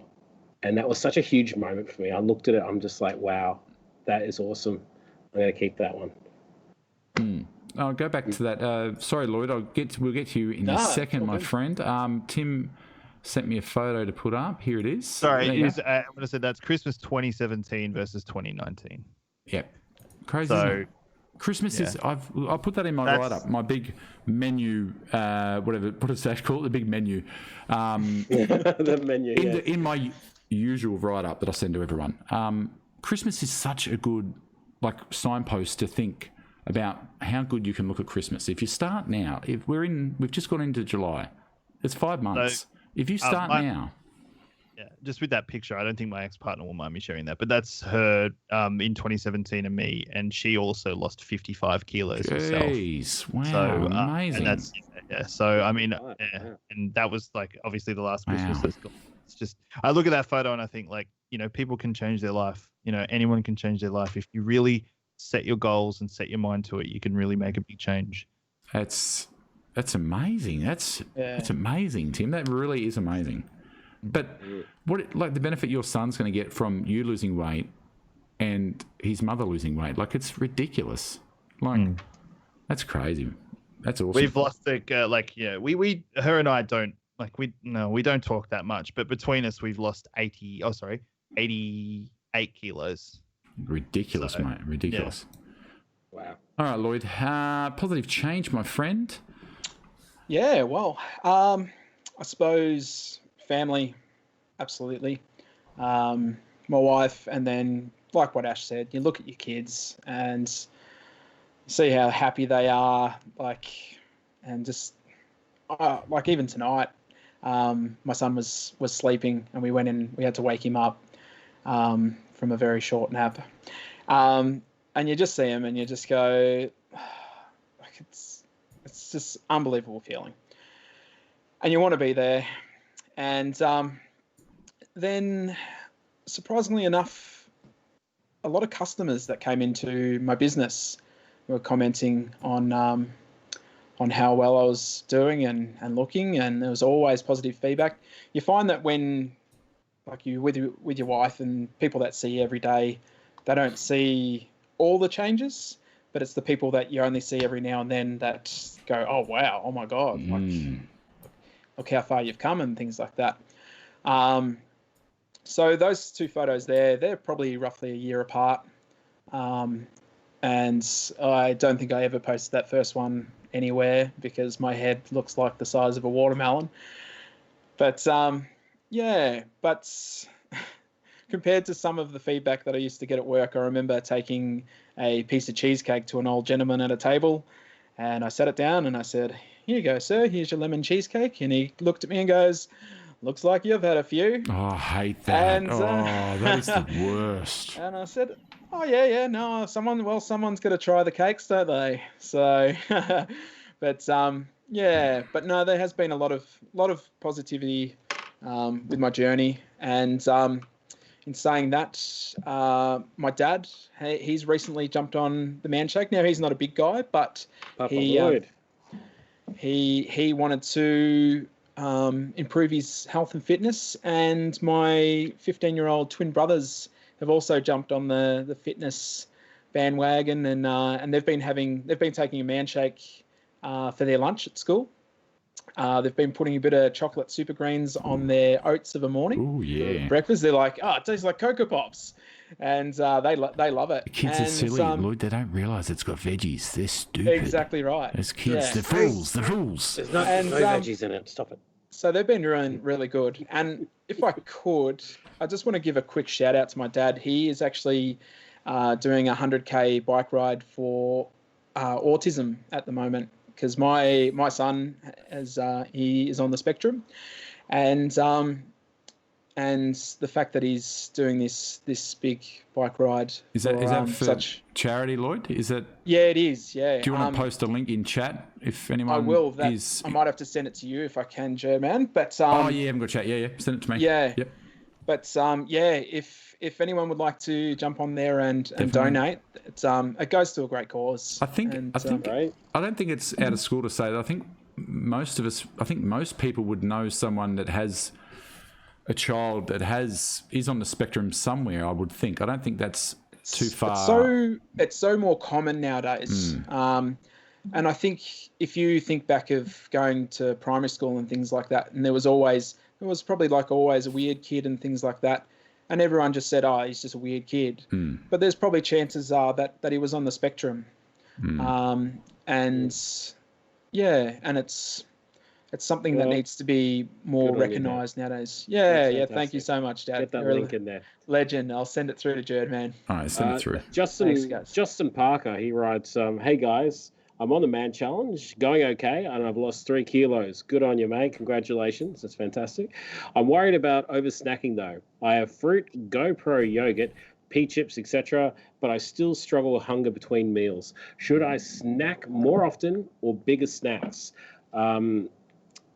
And that was such a huge moment for me. I looked at it, I'm just like, wow, that is awesome. I'm going to keep that one. I'll go back to that. Sorry, Lloyd. We'll get to you in a second, my friend. Tim sent me a photo to put up. Here it is. Sorry, I'm going to say that's Christmas 2017 versus 2019. Yep. Crazy. So Christmas is. I'll put that in my write up. My big menu. What is that called? The big menu. The menu. In my usual write up that I send to everyone. Christmas is such a good signpost to think about how good you can look at Christmas. If you start now, we've just gone into July, it's 5 months. So, if you start now. Yeah, just with that picture, I don't think my ex-partner will mind me sharing that, but that's her in 2017 and me, and she also lost 55 kilos herself. Jeez, wow, so, amazing. And that's, so I mean, and that was like obviously the last Christmas that's gone. It's just, I look at that photo and I think people can change their life. Anyone can change their life if you really set your goals and set your mind to it. You can really make a big change. That's amazing. That's amazing, Tim. That really is amazing. But the benefit your son's going to get from you losing weight and his mother losing weight, it's ridiculous. That's crazy. That's awesome. We've lost we her and I don't we don't talk that much, but between us we've lost 88 kilos. Ridiculous, mate. Ridiculous. Yeah. Wow. All right, Lloyd. Positive change, my friend. Yeah, well, I suppose family, absolutely. My wife, and then like what Ash said, you look at your kids and see how happy they are, and just even tonight, my son was sleeping and we went in. We had to wake him up from a very short nap, and you just see him and you just go, it's just unbelievable feeling, and you want to be there. And then, surprisingly enough, a lot of customers that came into my business were commenting on how well I was doing and looking, and there was always positive feedback. You find that when you with your wife and people that see you every day, they don't see all the changes, but it's the people that you only see every now and then that go, oh wow, oh my god, like, look how far you've come and things like that. So those two photos there, they're probably roughly a year apart. And I don't think I ever posted that first one anywhere because my head looks like the size of a watermelon. But yeah, but compared to some of the feedback that I used to get at work, I remember taking a piece of cheesecake to an old gentleman at a table, and I sat it down and I said, "Here you go, sir, here's your lemon cheesecake." And he looked at me and goes, "Looks like you've had a few." Oh, I hate that. And, that is the worst. And I said, "Oh yeah, no, someone's got to try the cakes, don't they?" So, but yeah, but no, there has been a lot of positivity with my journey, and in saying that, my dad, he's recently jumped on the Manshake. Now he's not a big guy, but he wanted to improve his health and fitness, and my 15-year-old twin brothers have also jumped on the fitness bandwagon, and they've been taking a Manshake for their lunch at school. They've been putting a bit of chocolate super greens on their oats of a morning. Oh yeah. Breakfast. They're like, oh, it tastes like Cocoa Pops, and they love it. The kids are silly, Lloyd. They don't realise it's got veggies. They're stupid. Exactly right. Those kids, they're fools. They're fools. There's no veggies in it. Stop it. So they've been doing really good. And if I could, I just want to give a quick shout out to my dad. He is actually doing a 100K bike ride for autism at the moment, because my son he is on the spectrum, and the fact that he's doing this big bike ride. Is that for such charity, Lloyd? Is that? Yeah, it is. Yeah. Do you want to post a link in chat if anyone? I will. I might have to send it to you if I can, Jurd, man. But oh yeah, I haven't got chat. Yeah, send it to me. Yeah. Yep. But yeah, if anyone would like to jump on there and donate, it goes to a great cause. I don't think it's out of school to say that. I think most people would know someone that has a child that is on the spectrum somewhere. I would think. I don't think that's too far. It's so more common nowadays. And I think if you think back of going to primary school and things like that, and there was probably like always a weird kid and things like that. And everyone just said, oh, he's just a weird kid. But there's probably chances are that he was on the spectrum. And yeah, and it's something that needs to be more recognised nowadays. Yeah, thank you so much, Dad. Get that link in there. Legend. I'll send it through to Jurd, man. All right, send it through. Justin Parker, he writes, hey guys, I'm on the Man Challenge, going okay, and I've lost 3 kilos. Good on you, mate. Congratulations. That's fantastic. I'm worried about over snacking, though. I have fruit, GoPro yogurt, pea chips, etc., but I still struggle with hunger between meals. Should I snack more often or bigger snacks?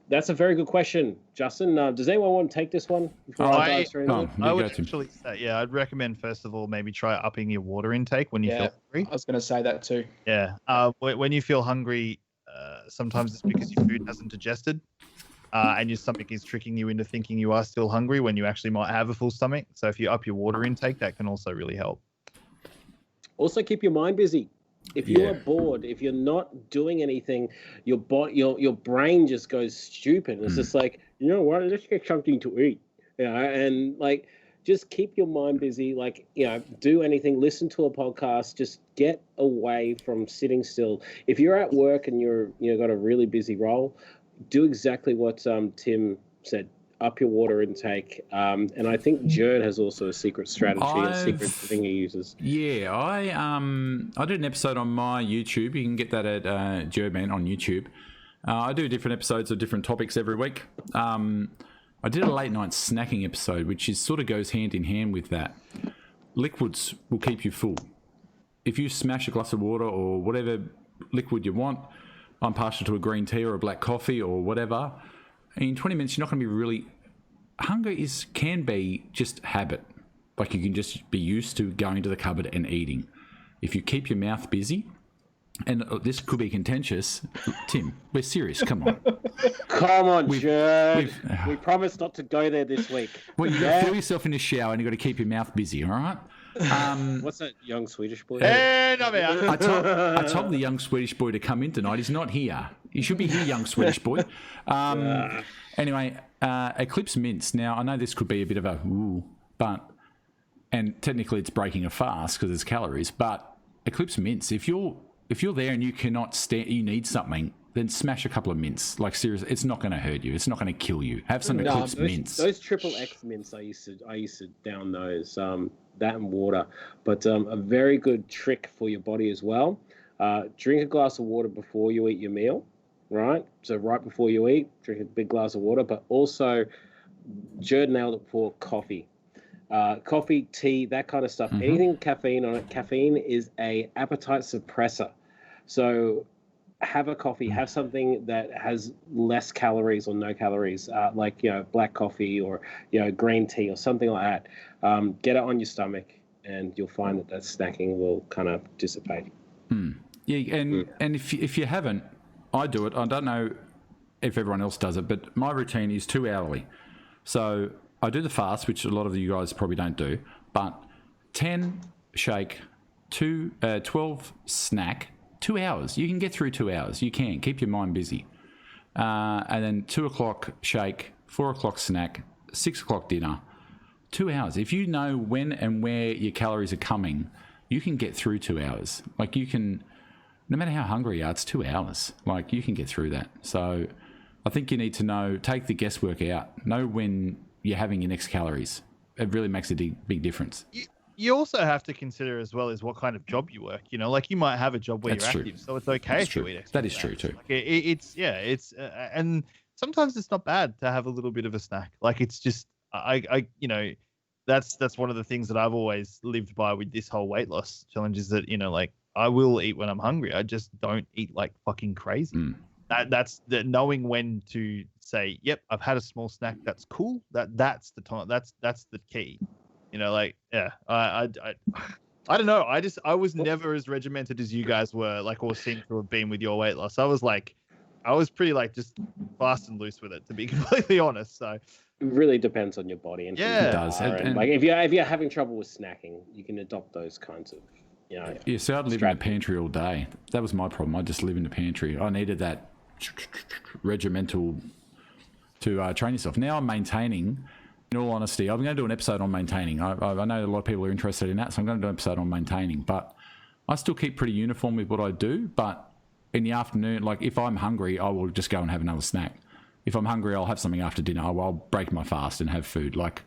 That's a very good question, Justin. Does anyone want to take this one? I would actually say, I'd recommend, first of all, maybe try upping your water intake when you feel hungry. I was going to say that too. Yeah. When you feel hungry, sometimes it's because your food hasn't digested, and your stomach is tricking you into thinking you are still hungry when you actually might have a full stomach. So if you up your water intake, that can also really help. Also, keep your mind busy. If you are bored, if you're not doing anything, your brain just goes stupid. It's just like, you know what? Let's get something to eat. And like, just keep your mind busy. Like, do anything. Listen to a podcast. Just get away from sitting still. If you're at work and you're got a really busy role, do exactly what Tim said. Up your water intake, and I think Jurd has also a secret strategy, a secret thing he uses. Yeah, I did an episode on my YouTube. You can get that at Jurd Man on YouTube. I do different episodes of different topics every week. I did a late night snacking episode, which sort of goes hand in hand with that. Liquids will keep you full. If you smash a glass of water or whatever liquid you want, I'm partial to a green tea or a black coffee or whatever. In 20 minutes, you're not going to be really... Hunger can be just habit. Like you can just be used to going to the cupboard and eating. If you keep your mouth busy, and this could be contentious, Tim, we're serious, come on. Come on, Jurd. We promised not to go there this week. Well, you've got to fill yourself in the shower and you've got to keep your mouth busy, all right? What's that young Swedish boy? And I'm out. I told the young Swedish boy to come in tonight. He's not here. You should be here, young Swedish boy. Anyway, Eclipse Mints. Now, I know this could be a bit of a ooh, and technically it's breaking a fast because there's calories, but Eclipse Mints, if you're there and you cannot stand, you need something, then smash a couple of mints. Like, seriously, it's not going to hurt you. It's not going to kill you. Have some Eclipse Mints. Those triple X mints, I used to down those, that and water. But a very good trick for your body as well. Drink a glass of water before you eat your meal, right? So right before you eat, drink a big glass of water. But also, Jurd nailed it for coffee. Coffee, tea, that kind of stuff. Anything with caffeine on it. Caffeine is a appetite suppressor. So have a coffee, have something that has less calories or no calories, like, black coffee or, green tea or something like that. Get it on your stomach and you'll find that snacking will kind of dissipate. Yeah, and if you haven't, I do it. I don't know if everyone else does it, but my routine is 2 hourly. So I do the fast, which a lot of you guys probably don't do, but 10 shake, 12 snack, 2 hours. You can get through 2 hours. You can. Keep your mind busy. And then 2 o'clock shake, 4 o'clock snack, 6 o'clock dinner, 2 hours. If you know when and where your calories are coming, you can get through 2 hours. Like, you can, no matter how hungry you are, it's 2 hours. Like, you can get through that. So I think you need to take the guesswork out. Know when you're having your next calories. It really makes a big difference. You also have to consider as well as what kind of job you work. Like, you might have a job where you're active, so it's okay if you eat extra. That is true too. Like and sometimes it's not bad to have a little bit of a snack. Like, it's just that's one of the things that I've always lived by with this whole weight loss challenge is that like, I will eat when I'm hungry. I just don't eat like fucking crazy. That's the knowing when to say, yep, I've had a small snack. That's cool. That's the time. That's the key. I don't know. I was never as regimented as you guys were, like, or seem to have been with your weight loss. I was pretty like just fast and loose with it, to be completely honest. So it really depends on your body and yeah, it does. And like, if you're having trouble with snacking, you can adopt those kinds of. Yeah, so I'd live in the pantry all day. That was my problem. I just live in the pantry. I needed that regimental to train yourself. Now I'm maintaining. In all honesty, I'm going to do an episode on maintaining. I know a lot of people are interested in that, so I'm going to do an episode on maintaining. But I still keep pretty uniform with what I do. But in the afternoon, like, if I'm hungry, I will just go and have another snack. If I'm hungry, I'll have something after dinner. I'll break my fast and have food. Like,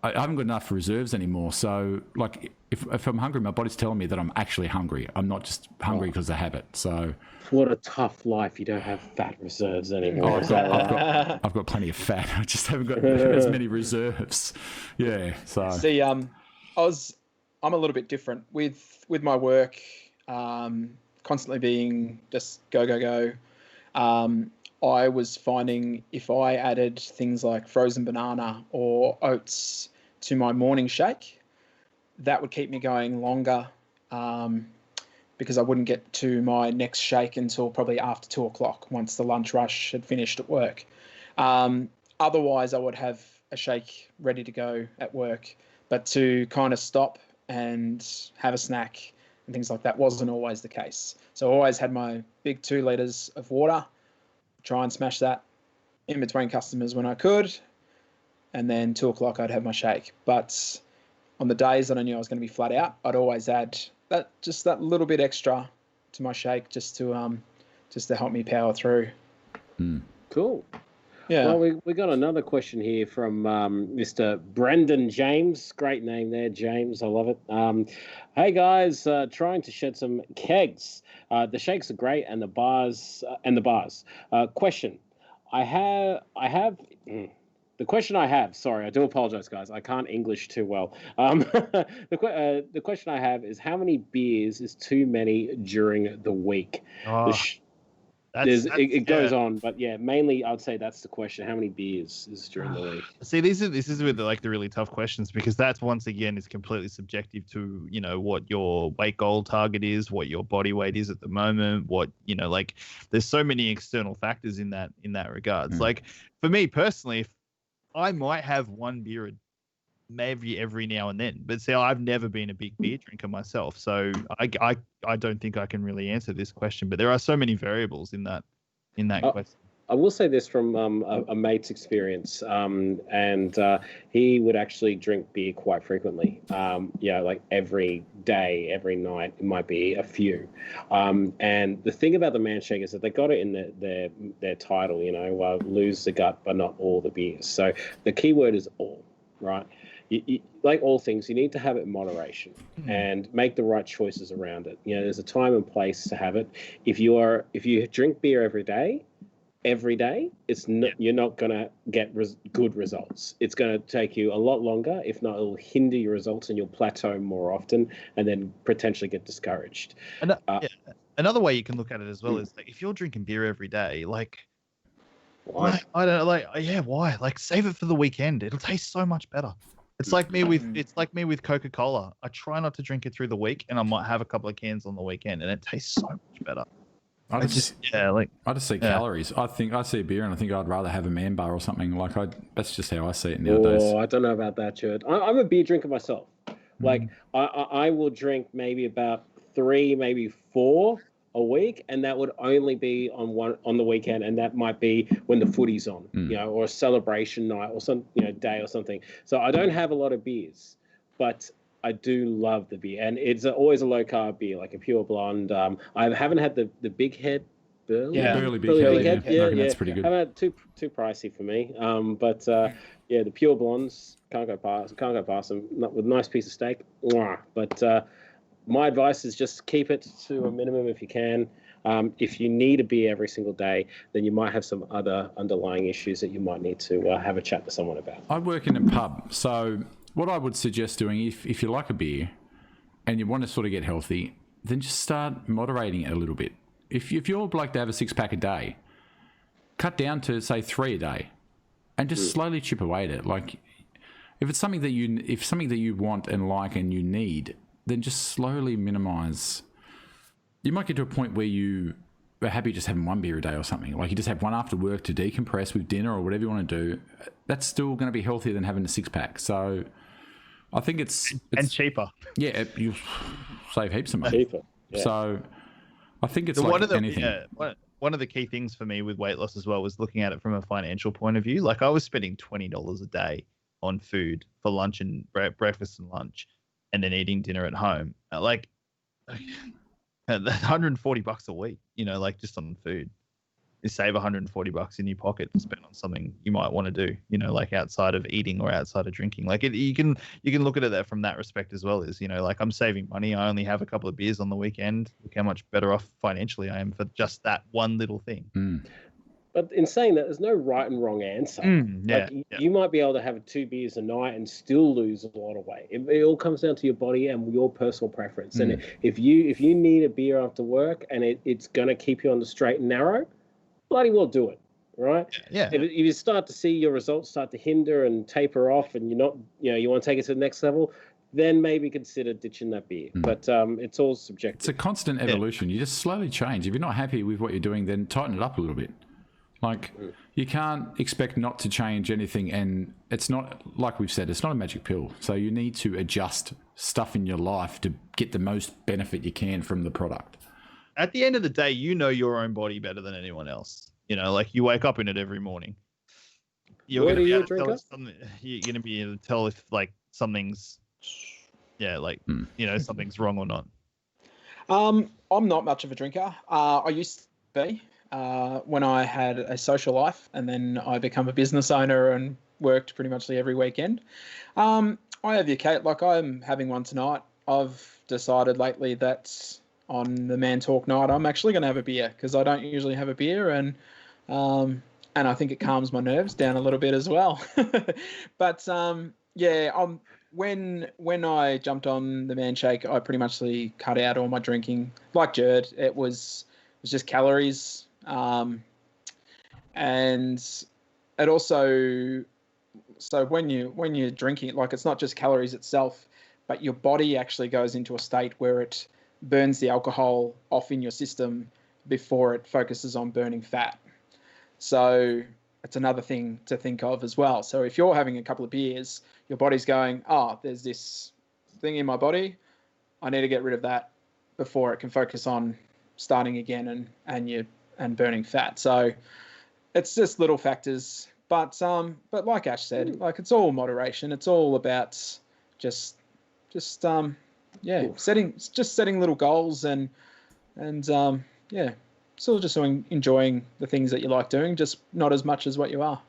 I haven't got enough reserves anymore. So, like, if I'm hungry, my body's telling me that I'm actually hungry. I'm not just hungry because of habit. So, what a tough life. You don't have fat reserves anymore. I've got plenty of fat. I just haven't got as many reserves. Yeah. So see, I'm a little bit different with my work. Constantly being just go. I was finding if I added things like frozen banana or oats to my morning shake, that would keep me going longer. Because I wouldn't get to my next shake until probably after 2 o'clock once the lunch rush had finished at work. Otherwise, I would have a shake ready to go at work. But to kind of stop and have a snack and things like that wasn't always the case. So I always had my big 2 litres of water, try and smash that in between customers when I could. And then 2 o'clock, I'd have my shake. But on the days that I knew I was going to be flat out, I'd always add that little bit extra to my shake just to help me power through. Cool. Yeah. Well, we got another question here from Mr. Brendan James. Great name there, James. I love it. Hey guys, trying to shed some kegs. The shakes are great, and the bars. Question. The question I have, sorry, I do apologize, guys. I can't English too well. The question I have is, how many beers is too many during the week? It goes on, but yeah, mainly I'd say that's the question. How many beers is during the week? See, this is with the really tough questions, because that's, once again, is completely subjective to what your weight goal target is, what your body weight is at the moment, what like, there's so many external factors in that regards. Like, for me personally, if I might have one beer maybe every now and then. But see, I've never been a big beer drinker myself, so I don't think I can really answer this question. But there are so many variables in that question. I will say this from a mate's experience, and he would actually drink beer quite frequently. Like every day, every night, it might be a few. And the thing about the Manshake is that they got it in their title, lose the gut, but not all the beers. So the key word is all, right? You, like all things, you need to have it in moderation and make the right choices around it. There's a time and place to have it. If you drink beer every day, you're not going to get good results. It's going to take you a lot longer. If not, it'll hinder your results and you'll plateau more often and then potentially get discouraged. Another way you can look at it as well is like if you're drinking beer every day, like why? I don't know, why? Like save it for the weekend. It'll taste so much better. It's like me with Coca-Cola. I try not to drink it through the week and I might have a couple of cans on the weekend and it tastes so much better. I just see calories. I think I see a beer and I think I'd rather have a Man Bar or something. That's just how I see it nowadays. Oh, I don't know about that, Jurd. I'm a beer drinker myself. Like I will drink maybe about 3, maybe 4 a week, and that would only be on the weekend, and that might be when the footy's on, or a celebration night or some day or something. So I don't have a lot of beers, but I do love the beer, and it's always a low carb beer, like a pure blonde. I haven't had the Big Head Burley. Burley Big Head. Yeah, that's pretty good. I've had too pricey for me. But the pure blondes can't go past them. Not with a nice piece of steak. But my advice is just keep it to a minimum if you can. If you need a beer every single day, then you might have some other underlying issues that you might need to have a chat to someone about. I work in a pub, so what I would suggest doing, if you like a beer and you want to sort of get healthy, then just start moderating it a little bit. If you're like to have a 6-pack a day, cut down to say 3 a day, and just slowly chip away at it. Like if it's something that you want and like and you need, then just slowly minimize. You might get to a point where you are happy just having 1 beer a day or something. Like you just have one after work to decompress with dinner or whatever you want to do. That's still going to be healthier than having a 6-pack. So I think it's and cheaper. Yeah, you save heaps of money. Cheaper. Yeah. So I think it's anything. One of the key things for me with weight loss as well was looking at it from a financial point of view. Like I was spending $20 a day on food for lunch and breakfast and lunch, and then eating dinner at home. Like $140 a week, just on food. You save $140 in your pocket to spend on something you might want to do, like outside of eating or outside of drinking. Like you can look at it from that respect as well. Is like I'm saving money. I only have a couple of beers on the weekend. Look how much better off financially I am for just that one little thing. But in saying that, there's no right and wrong answer. You might be able to have 2 beers a night and still lose a lot of weight. It all comes down to your body and your personal preference. And if you need a beer after work and it's going to keep you on the straight and narrow, bloody well do it, right? Yeah. If you start to see your results start to hinder and taper off, and you're not, you want to take it to the next level, then maybe consider ditching that beer. But it's all subjective. It's a constant evolution. You just slowly change. If you're not happy with what you're doing, then tighten it up a little bit. Like you can't expect not to change anything, and it's not, like we've said, it's not a magic pill. So you need to adjust stuff in your life to get the most benefit you can from the product. At the end of the day, your own body better than anyone else. Like you wake up in it every morning. You're going to be able to tell you're going to be able to tell if like something's, something's wrong or not. I'm not much of a drinker. I used to be when I had a social life, and then I become a business owner and worked pretty much every weekend. I have the occasion, like I'm having one tonight. I've decided lately that on the Man Talk night, I'm actually going to have a beer because I don't usually have a beer, and I think it calms my nerves down a little bit as well. But when I jumped on the Manshake, I pretty much cut out all my drinking. Like Jurd, it was just calories, and it also, so when you're drinking, like it's not just calories itself, but your body actually goes into a state where it burns the alcohol off in your system before it focuses on burning fat. So it's another thing to think of as well. So if you're having a couple of beers, your body's going, oh, there's this thing in my body. I need to get rid of that before it can focus on starting again and burning fat. So it's just little factors. But like Ash said, like it's all moderation. It's all about just setting little goals and still just enjoying the things that you like doing, just not as much as what you are.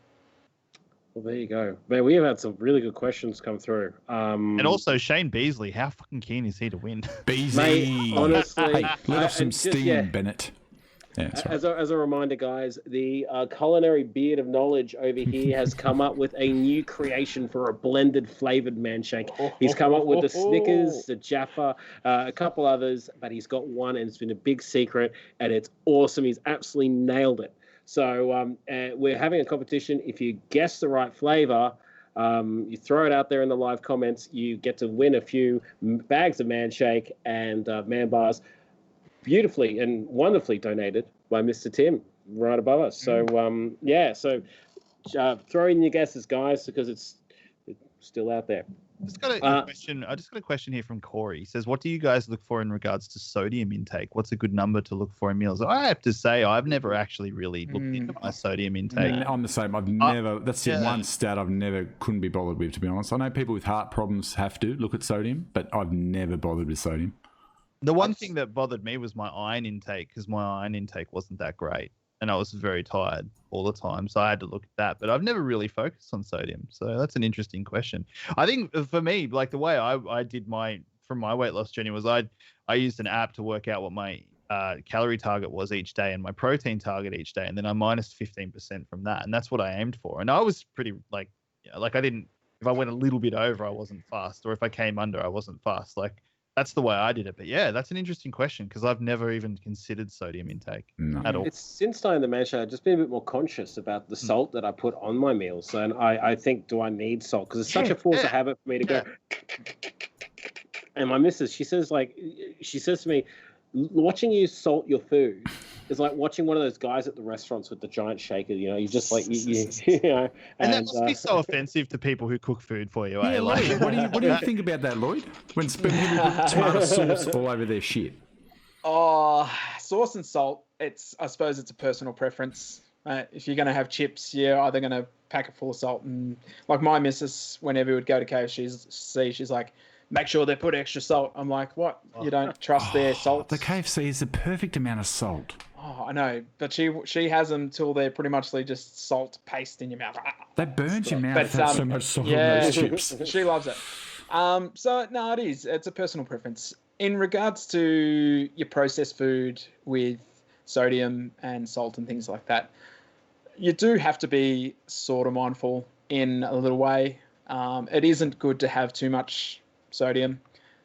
Well, there you go. Man, we have had some really good questions come through. And also Shane Beasley, how fucking keen is he to win? Beasley. Mate, honestly, Hey, let off some steam, Bennett. Yeah, that's right. As a reminder, guys, the culinary beard of knowledge over here has come up with a new creation for a blended flavored man shake. He's come up with the Snickers, the Jaffa, a couple others, but he's got one, and it's been a big secret, and it's awesome. He's absolutely nailed it. So we're having a competition. If you guess the right flavor, you throw it out there in the live comments, you get to win a few bags of man shake and man bars, beautifully and wonderfully donated by Mr. Tim right above us. So throw in your guesses, guys, because it's still out there. I just got a question here from Corey. He says, what do you guys look for in regards to sodium intake? What's a good number to look for in meals? I have to say, I've never actually really looked into my sodium intake. I'm the same. I've never, that's the one stat couldn't be bothered with, to be honest. I know people with heart problems have to look at sodium, but I've never bothered with sodium. The one thing that bothered me was my iron intake, because my iron intake wasn't that great. And I was very tired all the time. So I had to look at that. But I've never really focused on sodium. So that's an interesting question. I think for me, like the way I did my weight loss journey was I used an app to work out what my calorie target was each day and my protein target each day. And then I minus 15% from that. And that's what I aimed for. And I was pretty if I went a little bit over, I wasn't fast. Or if I came under, I wasn't fast. Like, that's the way I did it. But yeah, that's an interesting question because I've never even considered sodium intake at all. It's since starting the man show, I've just been a bit more conscious about the salt that I put on my meals. And I think, do I need salt? Because it's such a force of habit for me to go. And my missus, she says to me, watching you salt your food is like watching one of those guys at the restaurants with the giant shaker. You know, you just like you know. And that must be so offensive to people who cook food for you. Yeah, Lloyd, what do you think about that, Lloyd? When people put tomato sauce all over their shit. Oh, sauce and salt. I suppose it's a personal preference. If you're going to have chips, you're either going to pack it full of salt. And like my missus, whenever we would go to KFC, she's like, make sure they put extra salt. I'm like, what? You don't trust their salt? The KFC is the perfect amount of salt. Oh, I know, but she has them till they're pretty much just salt paste in your mouth. That burns your mouth. But, so much salt on those chips. She loves it. So no, it is. It's a personal preference. In regards to your processed food with sodium and salt and things like that, you do have to be sort of mindful in a little way. It isn't good to have too much sodium.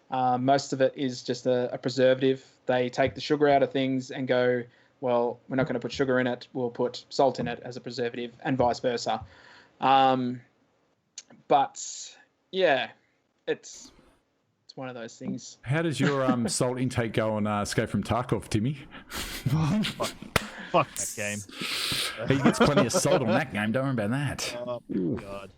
Most of it is just a preservative. They take the sugar out of things and go, well, we're not going to put sugar in it. We'll put salt in it as a preservative and vice versa. But yeah, it's one of those things. How does your salt intake go on Escape from Tarkov, Timmy? Fuck that game. He gets plenty of salt on that game. Don't worry about that. Oh, God.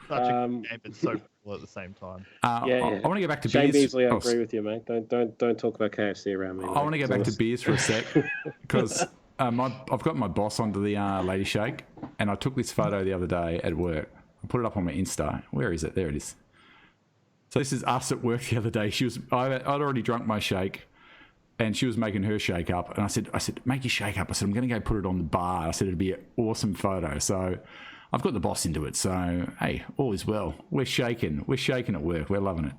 Such a good game, but so cool at the same time. I want to go back to Shane beers. Beasley, I agree with you, mate. Don't talk about KFC around me. I want to go back to beers for a sec because I've got my boss onto the Lady Shake, and I took this photo the other day at work. I put it up on my Insta. Where is it? There it is. So this is us at work the other day. I'd already drunk my shake, and she was making her shake up. And I said, make your shake up. I said, I'm going to go put it on the bar. I said, it'd be an awesome photo. So I've got the boss into it. So, hey, all is well. We're shaking. We're shaking at work. We're loving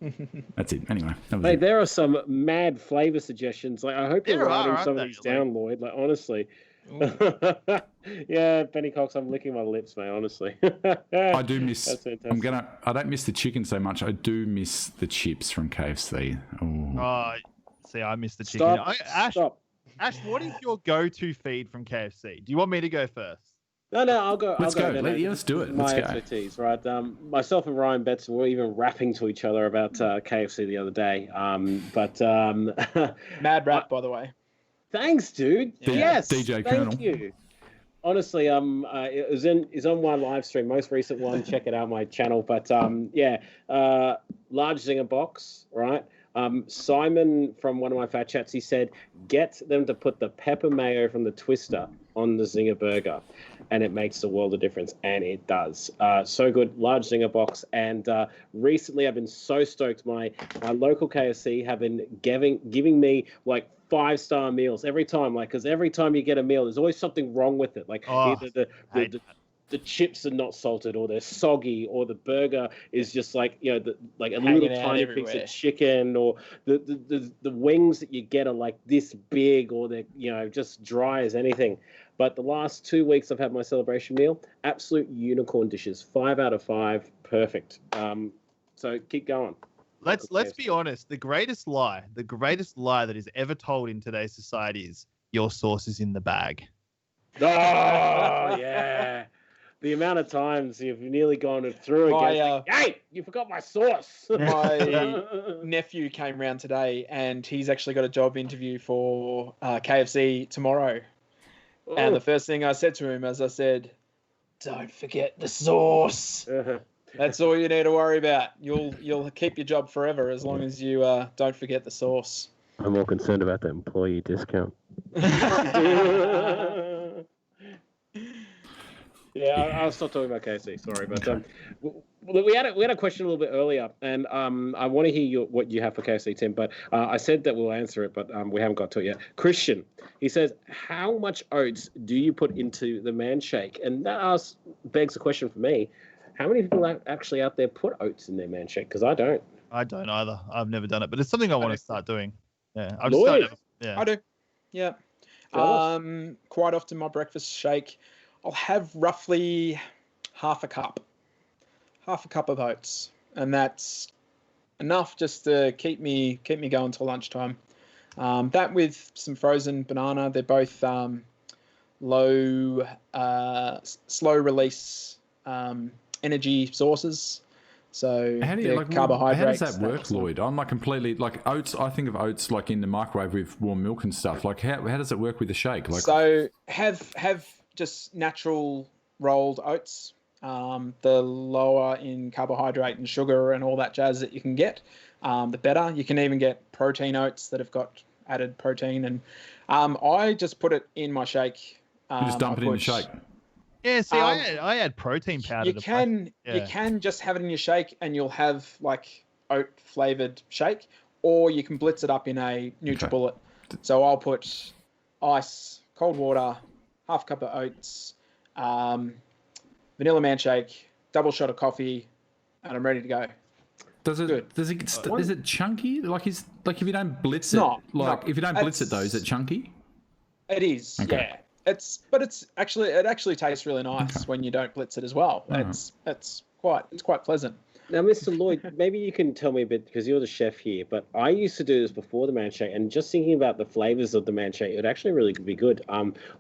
it. That's it. Anyway. Hey, there are some mad flavour suggestions. Like, I hope you're writing some of these down, Lloyd. Like, honestly. Yeah, Benny Cox, I'm licking my lips, mate, honestly. I do miss I don't miss the chicken so much. I do miss the chips from KFC. See, I miss the chicken. Stop. Ash, what is your go-to feed from KFC? Do you want me to go first? No, I'll go. Let's go. Let's do it. My expertise, right? Myself and Ryan Betts were even rapping to each other about KFC the other day. Mad rap, by the way. Thanks, dude. Yeah. Yes, DJ thank Colonel. you. honestly, it's on my live stream, most recent one. Check it out, my channel. But large zinger box, right? Simon from one of my fat chats, he said, get them to put the pepper mayo from the Twister on the zinger burger, and it makes a world of difference, and it does. So good, large zinger box. And recently, I've been so stoked. My local KFC have been giving me like 5-star meals every time, like, because every time you get a meal, there's always something wrong with it, like either the chips are not salted, or they're soggy, or the burger is just like, you know, like a little tiny piece of chicken, or the wings that you get are like this big, or they're, you know, just dry as anything. But the last 2 weeks I've had my celebration meal, absolute unicorn dishes, 5 out of 5, perfect. So keep going. Let's be honest. The greatest lie that is ever told in today's society is your sauce is in the bag. Oh yeah. The amount of times you've nearly gone through again. Hey, you forgot my sauce. My nephew came round today, and he's actually got a job interview for KFC tomorrow. Ooh. And the first thing I said to him, as I said, don't forget the sauce. That's all you need to worry about. You'll keep your job forever as long as you don't forget the sauce. I'm more concerned about the employee discount. Yeah, I'll stop talking about KFC. Sorry, but we had a question a little bit earlier, and I want to hear what you have for KFC, Tim. But I said that we'll answer it, but we haven't got to it yet. Christian, he says, how much oats do you put into the man shake? And that begs a question for me: how many people actually out there put oats in their man shake? Because I don't. I don't either. I've never done it, but it's something I want to start doing. Yeah, I do. Yeah. Quite often my breakfast shake, I'll have roughly half a cup of oats, and that's enough just to keep me going till lunchtime. That with some frozen banana. They're both slow release energy sources. So how do you carbohydrates? How does that work, Lloyd? I'm like completely like oats. I think of oats like in the microwave with warm milk and stuff. Like how does it work with the shake? Like, so have just natural rolled oats. The lower in carbohydrate and sugar and all that jazz that you can get, the better. You can even get protein oats that have got added protein, and I just put it in my shake. You just dump it in the shake. Yeah, see, I add protein powder. You can just have it in your shake, and you'll have like oat flavored shake, or you can blitz it up in a NutriBullet. Okay. So I'll put ice, cold water, half cup of oats, vanilla man shake, double shot of coffee, and I'm ready to go. Is it chunky? Like if you don't blitz it, if you don't blitz it though, is it chunky? It is. Okay. Yeah. It actually tastes really nice when you don't blitz it as well. It's quite pleasant. Now, Mr. Lloyd, maybe you can tell me a bit, because you're the chef here, but I used to do this before the man shake, and just thinking about the flavors of the man shake, it would actually really be good.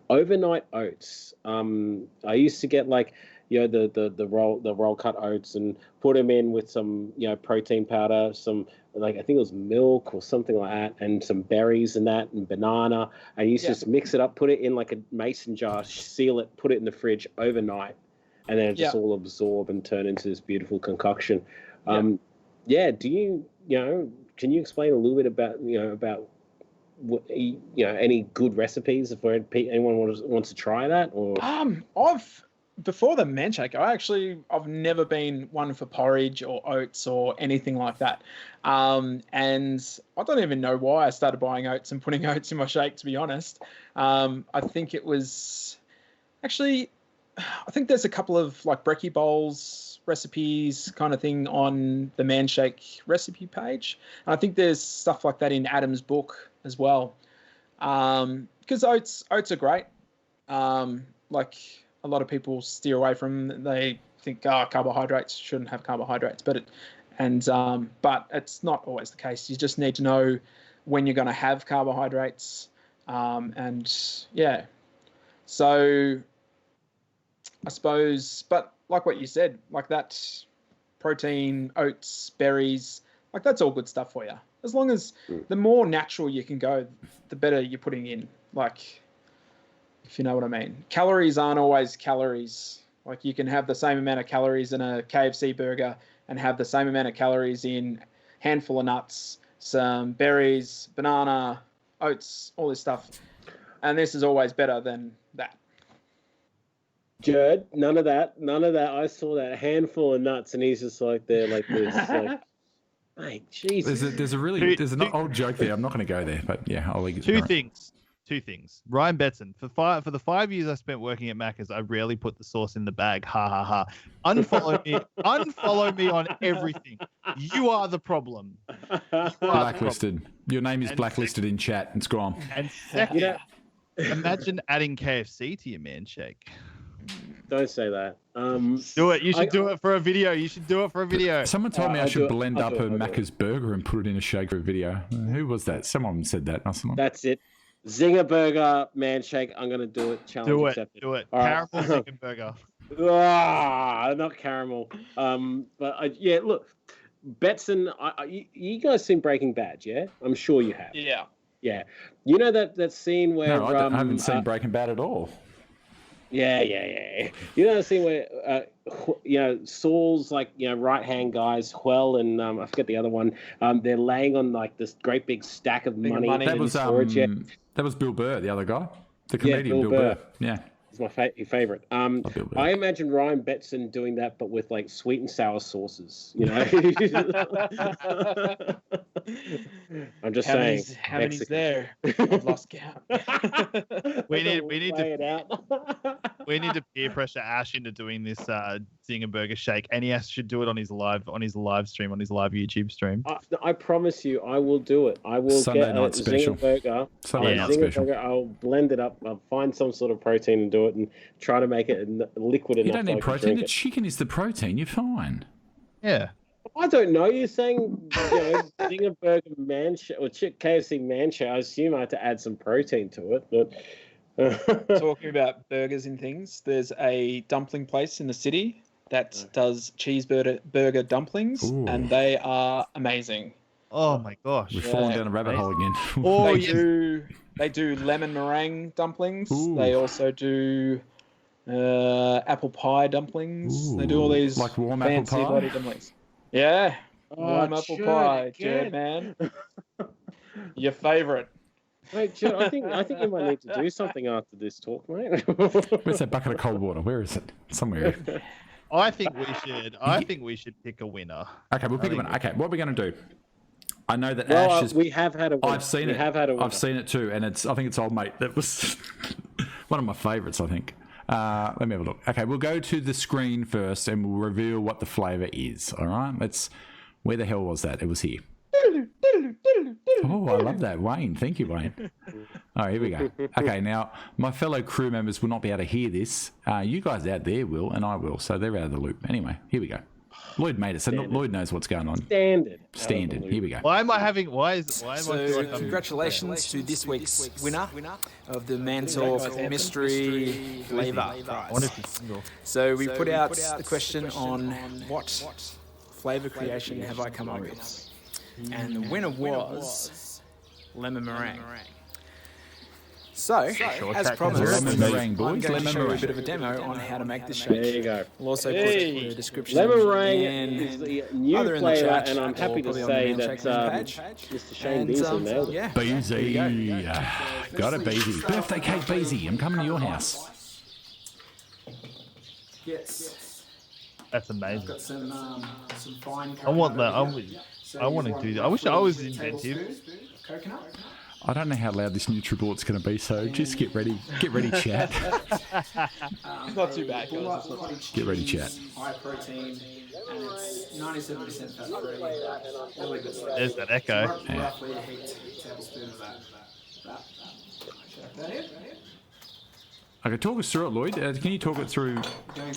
Overnight oats. I used to get like, you know, the roll cut oats and put them in with some, you know, protein powder, some, like, I think it was milk or something like that, and some berries and that, and banana. I used to just mix it up, put it in like a mason jar, seal it, put it in the fridge overnight, and then it just all absorb and turn into this beautiful concoction. Do you can you explain a little bit about what, any good recipes if anyone wants to try that? Or before the man shake, I've never been one for porridge or oats or anything like that. And I don't even know why I started buying oats and putting oats in my shake, to be honest. I think it was actually, I think there's a couple of like brekkie bowls recipes kind of thing on the man shake recipe page. And I think there's stuff like that in Adam's book as well. Because oats are great. Like a lot of people steer away from them. They think carbohydrates shouldn't have carbohydrates, but it's not always the case. You just need to know when you're going to have carbohydrates, So I suppose, but like what you said, like that protein, oats, berries, like that's all good stuff for you. As long as the more natural you can go, the better you're putting in. Like, if you know what I mean. Calories aren't always calories. Like you can have the same amount of calories in a KFC burger and have the same amount of calories in a handful of nuts, some berries, banana, oats, all this stuff. And this is always better than that. Jurd, none of that. I saw that handful of nuts, and he's just like there, like this. Like, mate, Jesus. There's an old joke there. I'm not going to go there, but yeah, I'll leave it. Two things. Ryan Betson, for the 5 years I spent working at Macca's, I rarely put the sauce in the bag. Ha ha ha. Unfollow me on everything. You are the problem. Blacklisted. Your name is blacklisted in chat. It's gone. And second, imagine adding KFC to your man shake. Don't say that. Do it. You should do it for a video. Someone told me I should blend up a Macca's burger and put it in a shake for a video. Who was that? Someone said that. That's it. Zinger burger, man shake. I'm going to do it. Challenge accepted. Do it. All Caramel right. zinger burger. Not caramel. Look, Betson, you guys seen Breaking Bad, yeah? I'm sure you have. Yeah. Yeah. You know that scene where... No, I haven't seen Breaking Bad at all. Yeah. You know the scene where, Saul's right-hand guys, Huel and I forget the other one, they're laying on like this great big stack of money. That was Bill Burr, the other guy, the comedian Bill Burr. Yeah. He's my favorite. I imagine Ryan Betson doing that, but with like sweet and sour sauces. You know, I'm just saying. How many's there? I've lost count. We need to peer pressure Ash into doing this Zinger Burger shake, and he should do it on his live stream, on his live YouTube stream. I promise you, I will do it. I will Sunday get night a special. Zinger Burger. Sunday night special. Burger, I'll blend it up. I'll find some sort of protein and do it, and try to make it liquid enough. You don't need protein. The It. chicken is the protein. You're fine. Yeah. I don't know. You're saying Zinger Burger man or KFC man shake. I assume I have to add some protein to it, but. Talking about burgers and things, there's a dumpling place in the city that does cheeseburger dumplings, and they are amazing. Oh my gosh. We've fallen down a rabbit hole again. They do lemon meringue dumplings. Ooh. They also do apple pie dumplings. They do all these like warm fancy apple pie. bloody dumplings. Yeah, warm apple Jurd, pie, Jurd, man. Your favorite. Hey, Jurd, I think you might need to do something after this talk, mate. Where's that bucket of cold water? Where is it? Somewhere. I think we should pick a winner. Okay, we'll pick a winner. Okay, what are we going to do? I know that Well, Ash is. we have had a winner. I've seen we it. Have had a winner. I've seen it too, and I think it's Old Mate. That was one of my favourites, I think. Let me have a look. Okay, we'll go to the screen first, and we'll reveal what the flavour is. All right, where the hell was that? It was here. Oh, I love that, Wayne. Thank you, Wayne. All right, here we go. Okay, now my fellow crew members will not be able to hear this. You guys out there will, and I will, so they're out of the loop. Anyway, here we go. Lloyd made it, so Lloyd knows what's going on. Standard. Here we go. Congratulations to this week's winner of the Mantalk Mystery Flavour Prize. So we put out the question on what flavour creation have I come up with? And the winner was lemon meringue. So, as promised, Lemon meringue, boys. I'm going to Lemon show you a meringue. bit of a demo on how to make this shake. There you go. We'll also put the description Lemon meringue and is the new either in the flavour, chat and I'm or happy to probably on the say Handshake that page. Mr. Shane Beasley nailed it. Yeah. Beezy. Got it, Beezy. Birthday cake, Beezy. I'm coming to your house. Yes. That's amazing. Got some fine I want that. So I want to do that. I wish I was inventive. Coconut. I don't know how loud this NutriBullet's going to be, so just get ready, chat. It's not too bad, guys. It's not Get ready, chat. High protein, and it's 97% fat free. Really good stuff. There's that echo. Roughly a heaped tablespoon of that. Check that in. Okay, talk us through it, Lloyd. Can you talk it through?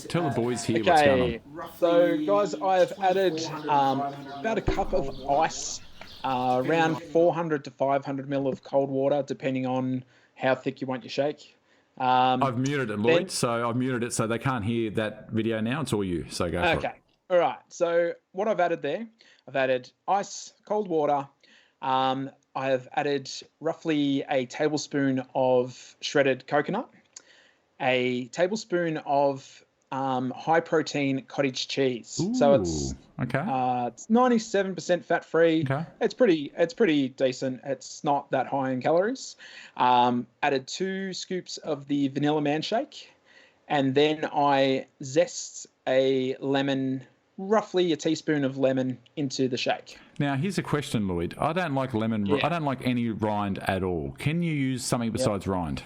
Tell the boys here what's going on. So guys, I've added about a cup of ice, around 400 to 500 ml of cold water, depending on how thick you want your shake. I've muted it, Lloyd, so I've muted it so they can't hear that video now. It's all you, so go for it. Okay, all right. So what I've added there, I've added ice, cold water. I have added roughly a tablespoon of shredded coconut. a tablespoon of high protein cottage cheese. So it's okay. It's 97% fat free. Okay. It's pretty decent. It's not that high in calories. Added 2 scoops of the vanilla man shake, and then I zest a lemon, roughly a teaspoon of lemon, into the shake. Now here's a question, Lloyd. I don't like lemon. Yeah. I don't like any rind at all. Can you use something besides rind?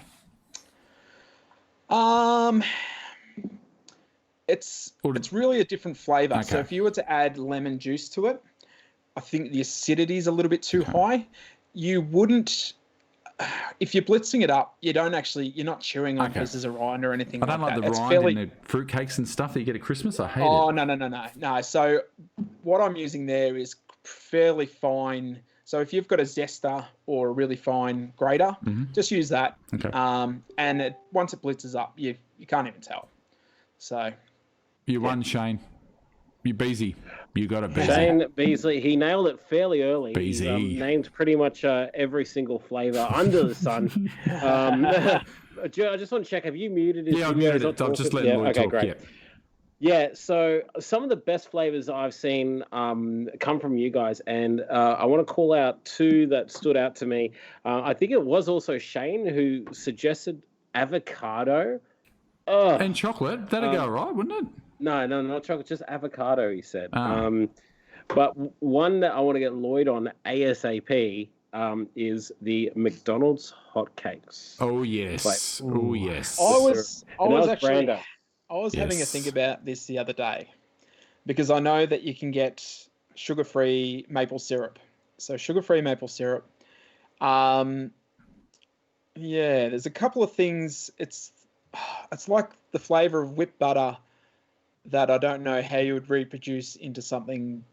It's really a different flavour. So Okay. if you were to add lemon juice to it, I think the acidity is a little bit too high. You wouldn't, if you're blitzing it up, you're not chewing on pieces of rind or anything I don't like that. the It's rind in the fruitcakes and stuff that you get at Christmas. I hate it. Oh, no. So what I'm using there is fairly fine. So if you've got a zester or a really fine grater, just use that. Okay. And once it blitzes up, you can't even tell. So You won, Shane. You Beezy. You got it, Beezy. Shane Beasley, he nailed it fairly early. Beezy. He's named pretty much every single flavour under the sun. Joe, I just want to check, have you muted his Yeah, I video? muted it. I'm just letting Lloyd okay, talk. great. Yeah. Yeah, so some of the best flavors I've seen come from you guys, and I want to call out 2 that stood out to me. I think it was also Shane who suggested avocado. Oh, And chocolate. That'd go all right, wouldn't it? no, not chocolate, just avocado, he said. Ah. But one that I want to get Lloyd on ASAP is the McDonald's hotcakes. Oh, yes. Oh, yes. I was actually Brando. I was having a Yes. think about this the other day, because I know that you can get sugar-free maple syrup. So sugar-free maple syrup. Yeah, there's a couple of things. It's like the flavor of whipped butter that I don't know how you would reproduce into something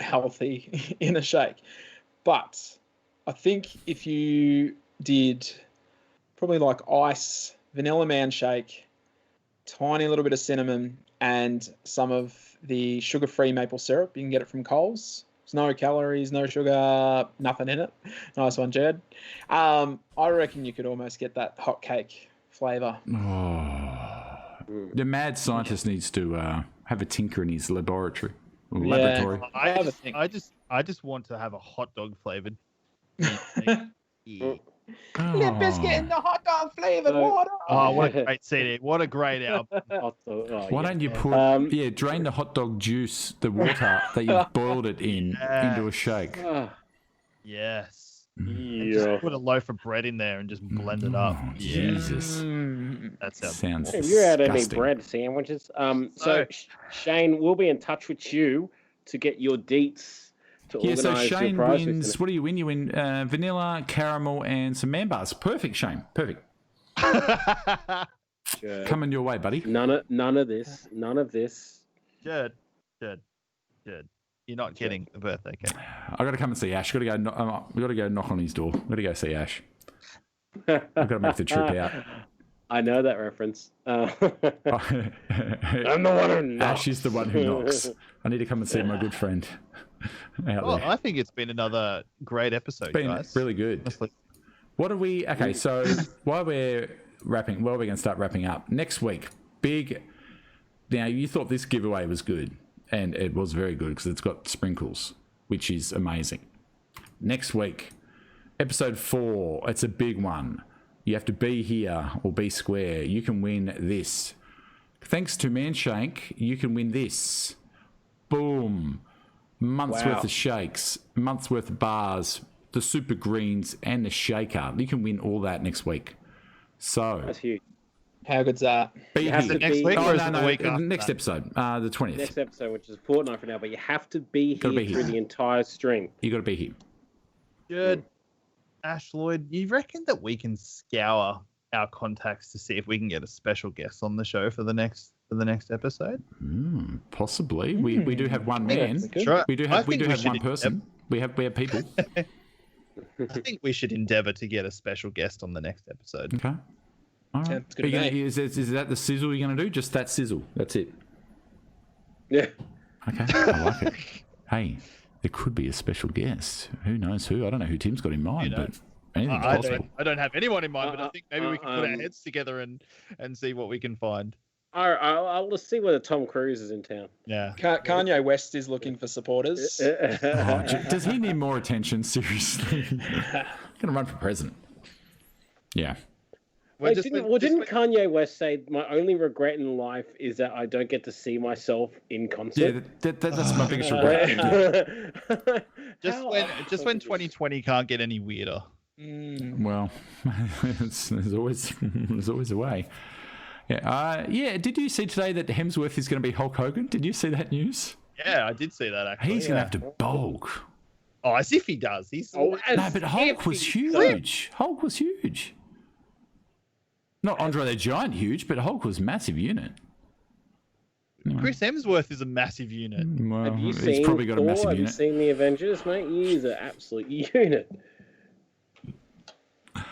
healthy in a shake. But I think if you did probably like ice, vanilla man shake, tiny little bit of cinnamon, and some of the sugar-free maple syrup. You can get it from Coles. There's no calories, no sugar, nothing in it. Nice one, Jurd. I reckon you could almost get that hot cake flavour. Oh. The mad scientist needs to have a tinker in his laboratory. Or Yeah. laboratory. I just want to have a hot dog flavored. Limp Bizkit in the hot dog flavoured water. Oh, what a great CD! What a great album! Why don't you put, drain the hot dog juice, the water that you've boiled it in, into a shake? Yes. Yeah. Just put a loaf of bread in there and just blend it up. Oh, Yeah, Jesus. that sounds. Sounds Have you had any disgusting. bread sandwiches? No. So Shane, we'll be in touch with you to get your deets to Yeah, organise so your Shane prize. wins. What do you win? You win vanilla, caramel, and some man bars. Perfect, Shane. Perfect. Coming your way, buddy. None of this. Good. You're not getting the birthday cake. I got to come and see Ash. We got to go knock on his door. Got to go see Ash. I've got to make the trip out. I know that reference. I'm the one who knocks. Ash is the one who knocks. I need to come and see my good friend out Well, there. I think it's been another great episode, Been guys. really good. Honestly. What are we? Okay, so while we're going to start wrapping up next week. Big. Now you thought this giveaway was good, and it was very good because it's got sprinkles, which is amazing. Next week, episode 4. It's a big one. You have to be here or be square. You can win this. Thanks to Manshank, you can win this. Boom. Month's worth of shakes, month's worth of bars, the super greens, and the shaker. You can win all that next week. So, That's huge. How good's that? be have here. to Next be- week Oh, or is no, it the no, week after next that? episode, the 20th. Next episode, which is a fortnight from now, but you have to be Gotta here be through here. the entire stream. You got to be here. Good. Ash Lloyd, you reckon that we can scour our contacts to see if we can get a special guest on the show for the next episode? Possibly. We do have one man. Sure. We do I have think we should one person. We have people. I think we should endeavour to get a special guest on the next episode. Okay. All right. Sounds good Are you to gonna- me. is that the sizzle you're going to do? Just that sizzle. That's it. Yeah. Okay. I like it. Hey, there could be a special guest. Who knows who? I don't know who Tim's got in mind, You know. but Anything's possible. I don't have anyone in mind, but I think maybe we can put our heads together and see what we can find. I'll just see whether Tom Cruise is in town. Yeah. Kanye West is looking for supporters. Does he need more attention? Seriously, gonna run for president. Yeah. Wait, didn't Kanye West say my only regret in life is that I don't get to see myself in concert? Yeah, that's my biggest regret. Just when 2020 can't get any weirder. Well, there's always a way. Yeah. Did you see today that Hemsworth is going to be Hulk Hogan? Did you see that news? Yeah, I did see that actually. He's going to have to bulk. Oh, as if he does. No, but Hulk was huge. Hulk was huge. Not Andre the Giant huge, but Hulk was massive unit. Anyway. Chris Hemsworth is a massive unit. Well, Have you he's seen probably got a massive Thor? unit. Have you seen the Avengers, mate? He's an absolute unit.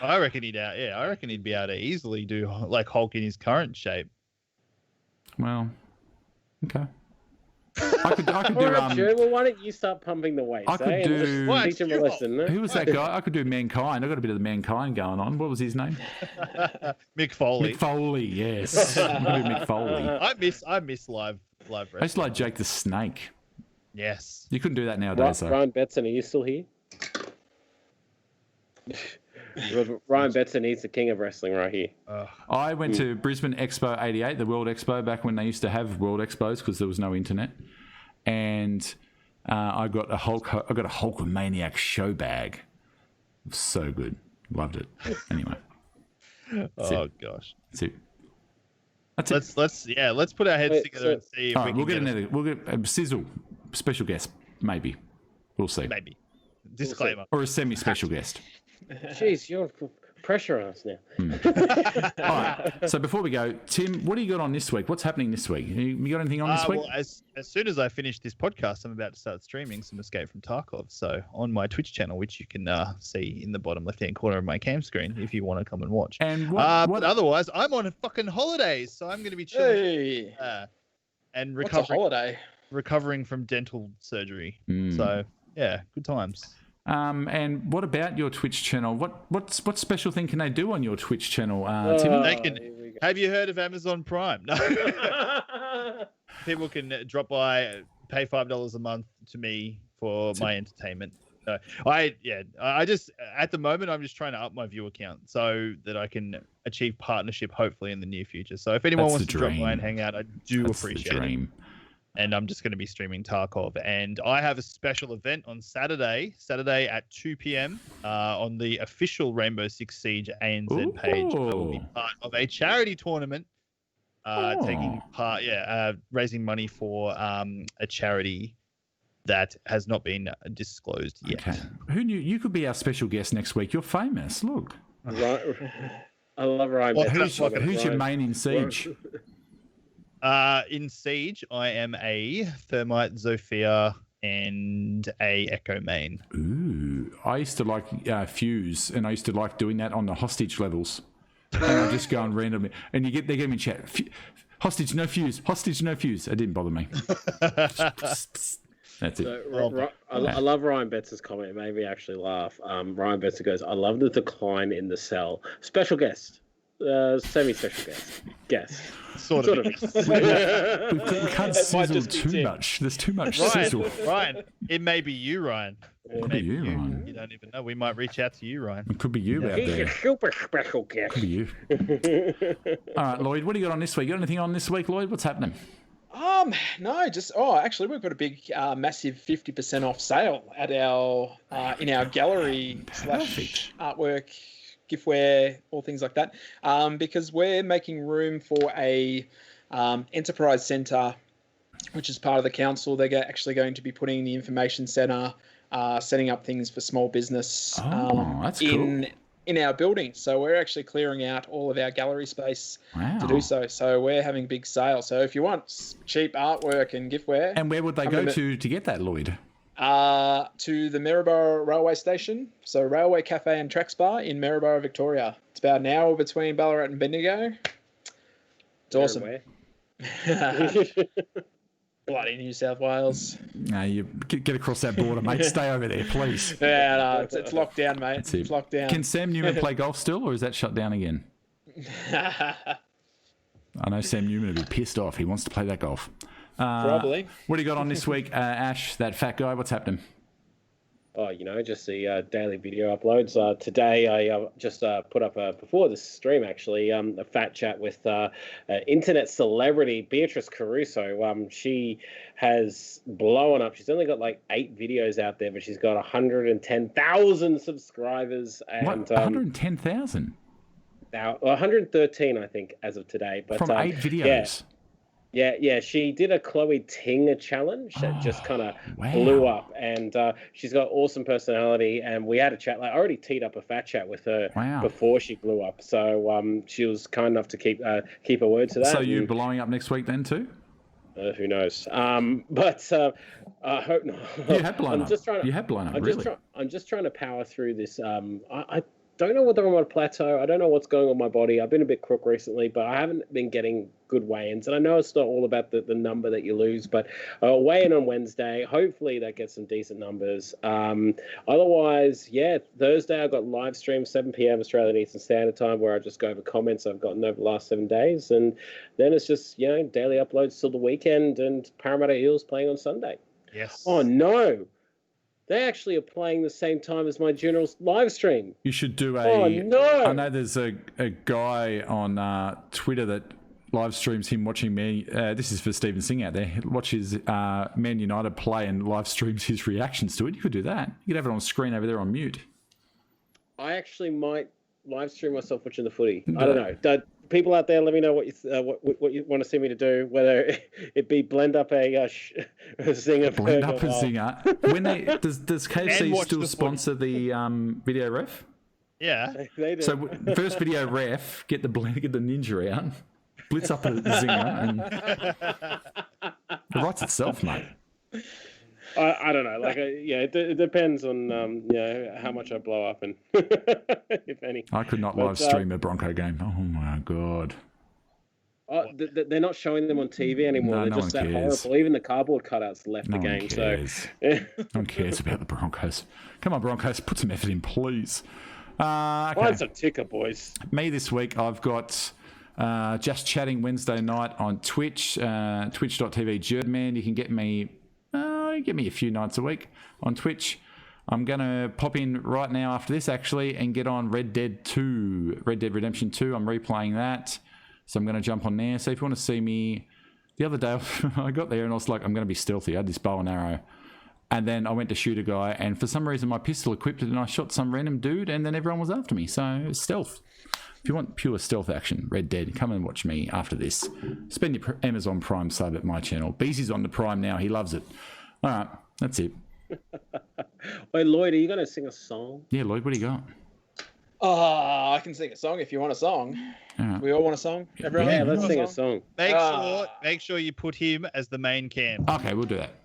I reckon he'd be able to easily do like Hulk in his current shape. Well, okay. I could do. Jurd, well, why don't you start pumping the weights? I could do. Teach him a lesson. Who was that guy? I could do Mankind. I got a bit of the Mankind going on. What was his name? Mick Foley. Mick Foley, yes. I could do Mick Foley. I miss live wrestling. I used to like Jake the Snake. Yes. You couldn't do that nowadays, though. Ryan Betson, are you still here? Ryan Betson, he's the king of wrestling right here. I went to Brisbane Expo 88, the World Expo, back when they used to have World Expos because there was no internet. And I got a Hulkamaniac show bag. It was so good. Loved it. Anyway. Gosh. That's it. Let's put our heads together and see if we'll get a sizzle special guest, maybe. We'll see. Maybe. Disclaimer. Or a semi-special guest. Jeez, you're pressure on us now. All right. So before we go, Tim, what do you got on this week? What's happening this week? You got anything on this week? Well, as soon as I finish this podcast, I'm about to start streaming some Escape from Tarkov. So on my Twitch channel, which you can see in the bottom left-hand corner of my cam screen, if you want to come and watch. And but otherwise, I'm on fucking holidays, so I'm going to be chilling and recovering from dental surgery. So yeah, good times. And what about your Twitch channel? What special thing can they do on your Twitch channel, Timmy? They can. Have you heard of Amazon Prime? No. People can drop by, pay $5 a month to me for my entertainment. I just at the moment I'm just trying to up my view count so that I can achieve partnership hopefully in the near future. So if anyone wants to drop by and hang out, I do appreciate it. And I'm just going to be streaming Tarkov. And I have a special event on Saturday at 2 p.m. On the official Rainbow Six Siege ANZ page. I will be part of a charity tournament, taking part, raising money for a charity that has not been disclosed yet. Okay. Who knew you could be our special guest next week? You're famous. Look. I love Ryan. Who's your main in Siege? In Siege, I am a Thermite, Zofia, and a Echo main. Ooh, I used to like Fuse, and I used to like doing that on the hostage levels. And I just go and randomly, and they get me in chat. Hostage, no fuse. Hostage, no fuse. It didn't bother me. That's it. So, I love Ryan Betts' comment. It made me actually laugh. Ryan Betts goes, "I love the decline in the cell." Special guest. Semi-special guest. Sort of. We can't sizzle too much. There's too much sizzle. Ryan, it may be you, Ryan. It may be you, Ryan. You don't even know. We might reach out to you, Ryan. It could be you out there. He's a super special guest. Could be you. All right, Lloyd, what do you got on this week? You got anything on this week, Lloyd? What's happening? No, actually we've got a big massive 50% off sale at our in our gallery / artwork, giftware, all things like that, because we're making room for a enterprise centre, which is part of the council. They're actually going to be putting the information centre, setting up things for small business that's cool. in our building. So we're actually clearing out all of our gallery space to do so. So we're having big sale. So if you want cheap artwork and giftware. And where would they go to get that, Lloyd? To the Maryborough Railway Station. So Railway Cafe and Tracks Bar in Maryborough, Victoria. It's about an hour between Ballarat and Bendigo. It's awesome. Bloody New South Wales. No, you get across that border, mate. Stay over there, please. Yeah, no, it's locked down, mate. That's it. It's locked down. Can Sam Newman play golf still, or is that shut down again? I know Sam Newman will be pissed off. He wants to play that golf. Probably. What do you got on this week, Ash, that fat guy? What's happening? Oh, just the daily video uploads. Today, I just put up, before the stream, actually, a fat chat with internet celebrity Beatrice Caruso. She has blown up. She's only got like 8 videos out there, but she's got 110,000 subscribers. And, what? 110,000? Now, 113, I think, as of today. But from 8 videos? Yeah. She did a Chloe Ting challenge that just kind of blew up, and she's got awesome personality. And we had a chat. Like, I already teed up a fat chat with her before she blew up, so she was kind enough to keep her word to that. So you blowing up next week then too? Who knows? But I hope not. You have blown up. You have blown up. I'm just trying to power through this. I don't know whether I'm on a plateau. I don't know what's going on in my body. I've been a bit crook recently, but I haven't been getting good weigh-ins. And I know it's not all about the number that you lose, but weigh-in on Wednesday. Hopefully that gets some decent numbers. Otherwise, Thursday I've got live stream, 7 p.m. Australian Eastern Standard Time, where I just go over comments I've gotten over the last 7 days. And then it's just, daily uploads till the weekend, and Parramatta Eels playing on Sunday. Yes. Oh, no. They actually are playing the same time as my General's live stream. You should do a... Oh, no. I know there's a guy on Twitter that live streams him watching me. This is for Stephen Singh out there. Watches Man United play and live streams his reactions to it. You could do that. You could have it on screen over there on mute. I actually might live stream myself watching the footy. I don't know. People out there, let me know what you want to see me to do. Whether it be blend up a zinger. Blend up a zinger. When does KFC still sponsor the video ref? Yeah, they do. So first video ref, get the ninja out, blitz up a zinger, and it writes itself, mate. I don't know. It depends on how much I blow up and if any. I could not live stream a Bronco game. Oh my god. They're not showing them on TV anymore. They're just that horrible. Even the cardboard cutouts left the game. Cares. No one cares about the Broncos. Come on, Broncos, put some effort in, please. Okay. Find some ticker, boys. Me this week, I've got Just Chatting Wednesday night on Twitch, twitch.tv Jurdman. You can get me a few nights a week on Twitch. I'm going to pop in right now after this, actually, and get on Red Dead Redemption 2. I'm replaying that, so I'm going to jump on there. So if you want to see me, the other day I got there and I was like, I'm going to be stealthy. I had this bow and arrow, and then I went to shoot a guy, and for some reason my pistol equipped it, and I shot some random dude, and then everyone was after me. So it was stealth. If you want pure stealth action, Red Dead, come and watch me after this. Spend your Amazon Prime sub at my channel. Beezy's on the Prime now. He loves it. All right, that's it. Wait, Lloyd, are you going to sing a song? Yeah, Lloyd, what do you got? I can sing a song if you want a song. Right. We all want a song? Everyone? Yeah, let's sing a song. Make sure you put him as the main cam. Okay, we'll do that.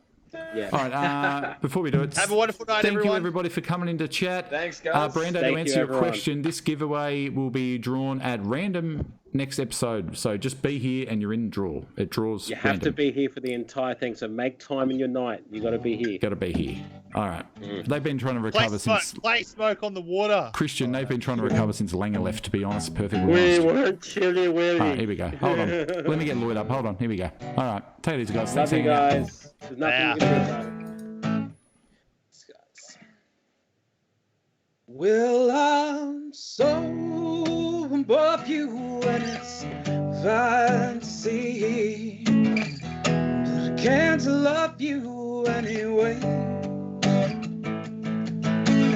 Yeah. All right, before we do it, have a wonderful night, thank everyone. you, everybody, for coming into chat. Thanks, guys. Brando, to answer your question, this giveaway will be drawn at random next episode. So just be here and you're in draw. It draws You have random. to be here for the entire thing, so make time in your night. You got to be here. Got to be here. All right. They've been trying to recover since... Play smoke on the water. Christian, they've been trying to recover since Langer left, to be honest. Perfectly We honest. weren't chilly willy. All right, here we go. Hold on. Let me get Lloyd up. Hold on. Here we go. All right. Take it easy, guys. Love Thanks you for hanging out. guys. There's nothing you can do about it. Well, I'm so above you and it's fantasy, but I can't love you anyway.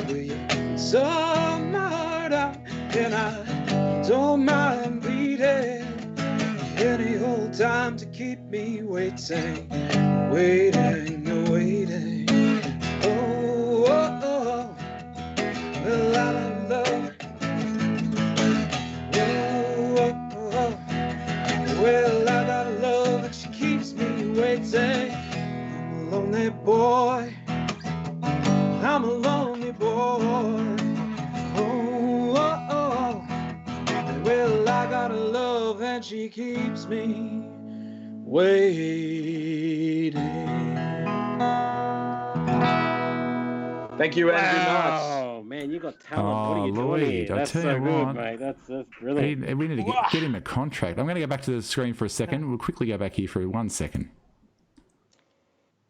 Well, you saw my heart out and I don't mind beating any old time to keep me waiting. Oh, oh, oh. Well, I love. Well, I got love and she keeps me waiting. I'm a lonely boy. I'm a lonely boy. Oh. Well, I got love and she keeps me waiting. Thank you, Andrew. Nice. Oh man, you got talent. What are you Lloyd, doing here? I That's tell so you good, what. mate. That's brilliant. We need to get him a contract. I'm going to go back to the screen for a second. We'll quickly go back here for 1 second.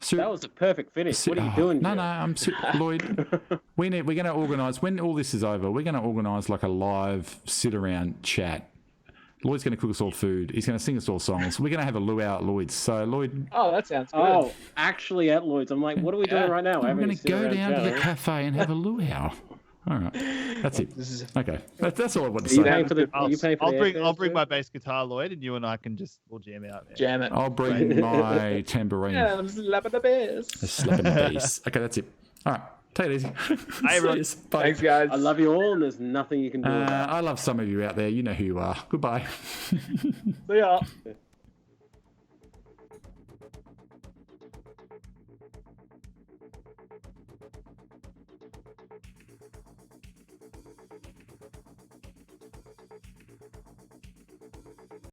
So, That was a perfect finish. What are you doing? No, Jurd? Lloyd. We're going to organise when all this is over. We're going to organise like a live sit around chat. Lloyd's going to cook us all food. He's going to sing us all songs. We're going to have a luau at Lloyd's. So Lloyd. Oh, that sounds good. Oh, actually at Lloyd's. I'm like, what are we doing right now? We're going to go down to the cafe and have a luau. All right, that's it. Okay, that's all I want to say. You paying for the? I'll bring my bass guitar, Lloyd, and you and I can we'll jam out. Yeah. Jam it. I'll bring my tambourine. Yeah, I'm slapping the bass. Slapping the bass. Okay, that's it. All right, take it easy. Hey, everyone. Bye. Thanks, guys. I love you all, and there's nothing you can do about it. I love some of you out there. You know who you are. Goodbye. See ya.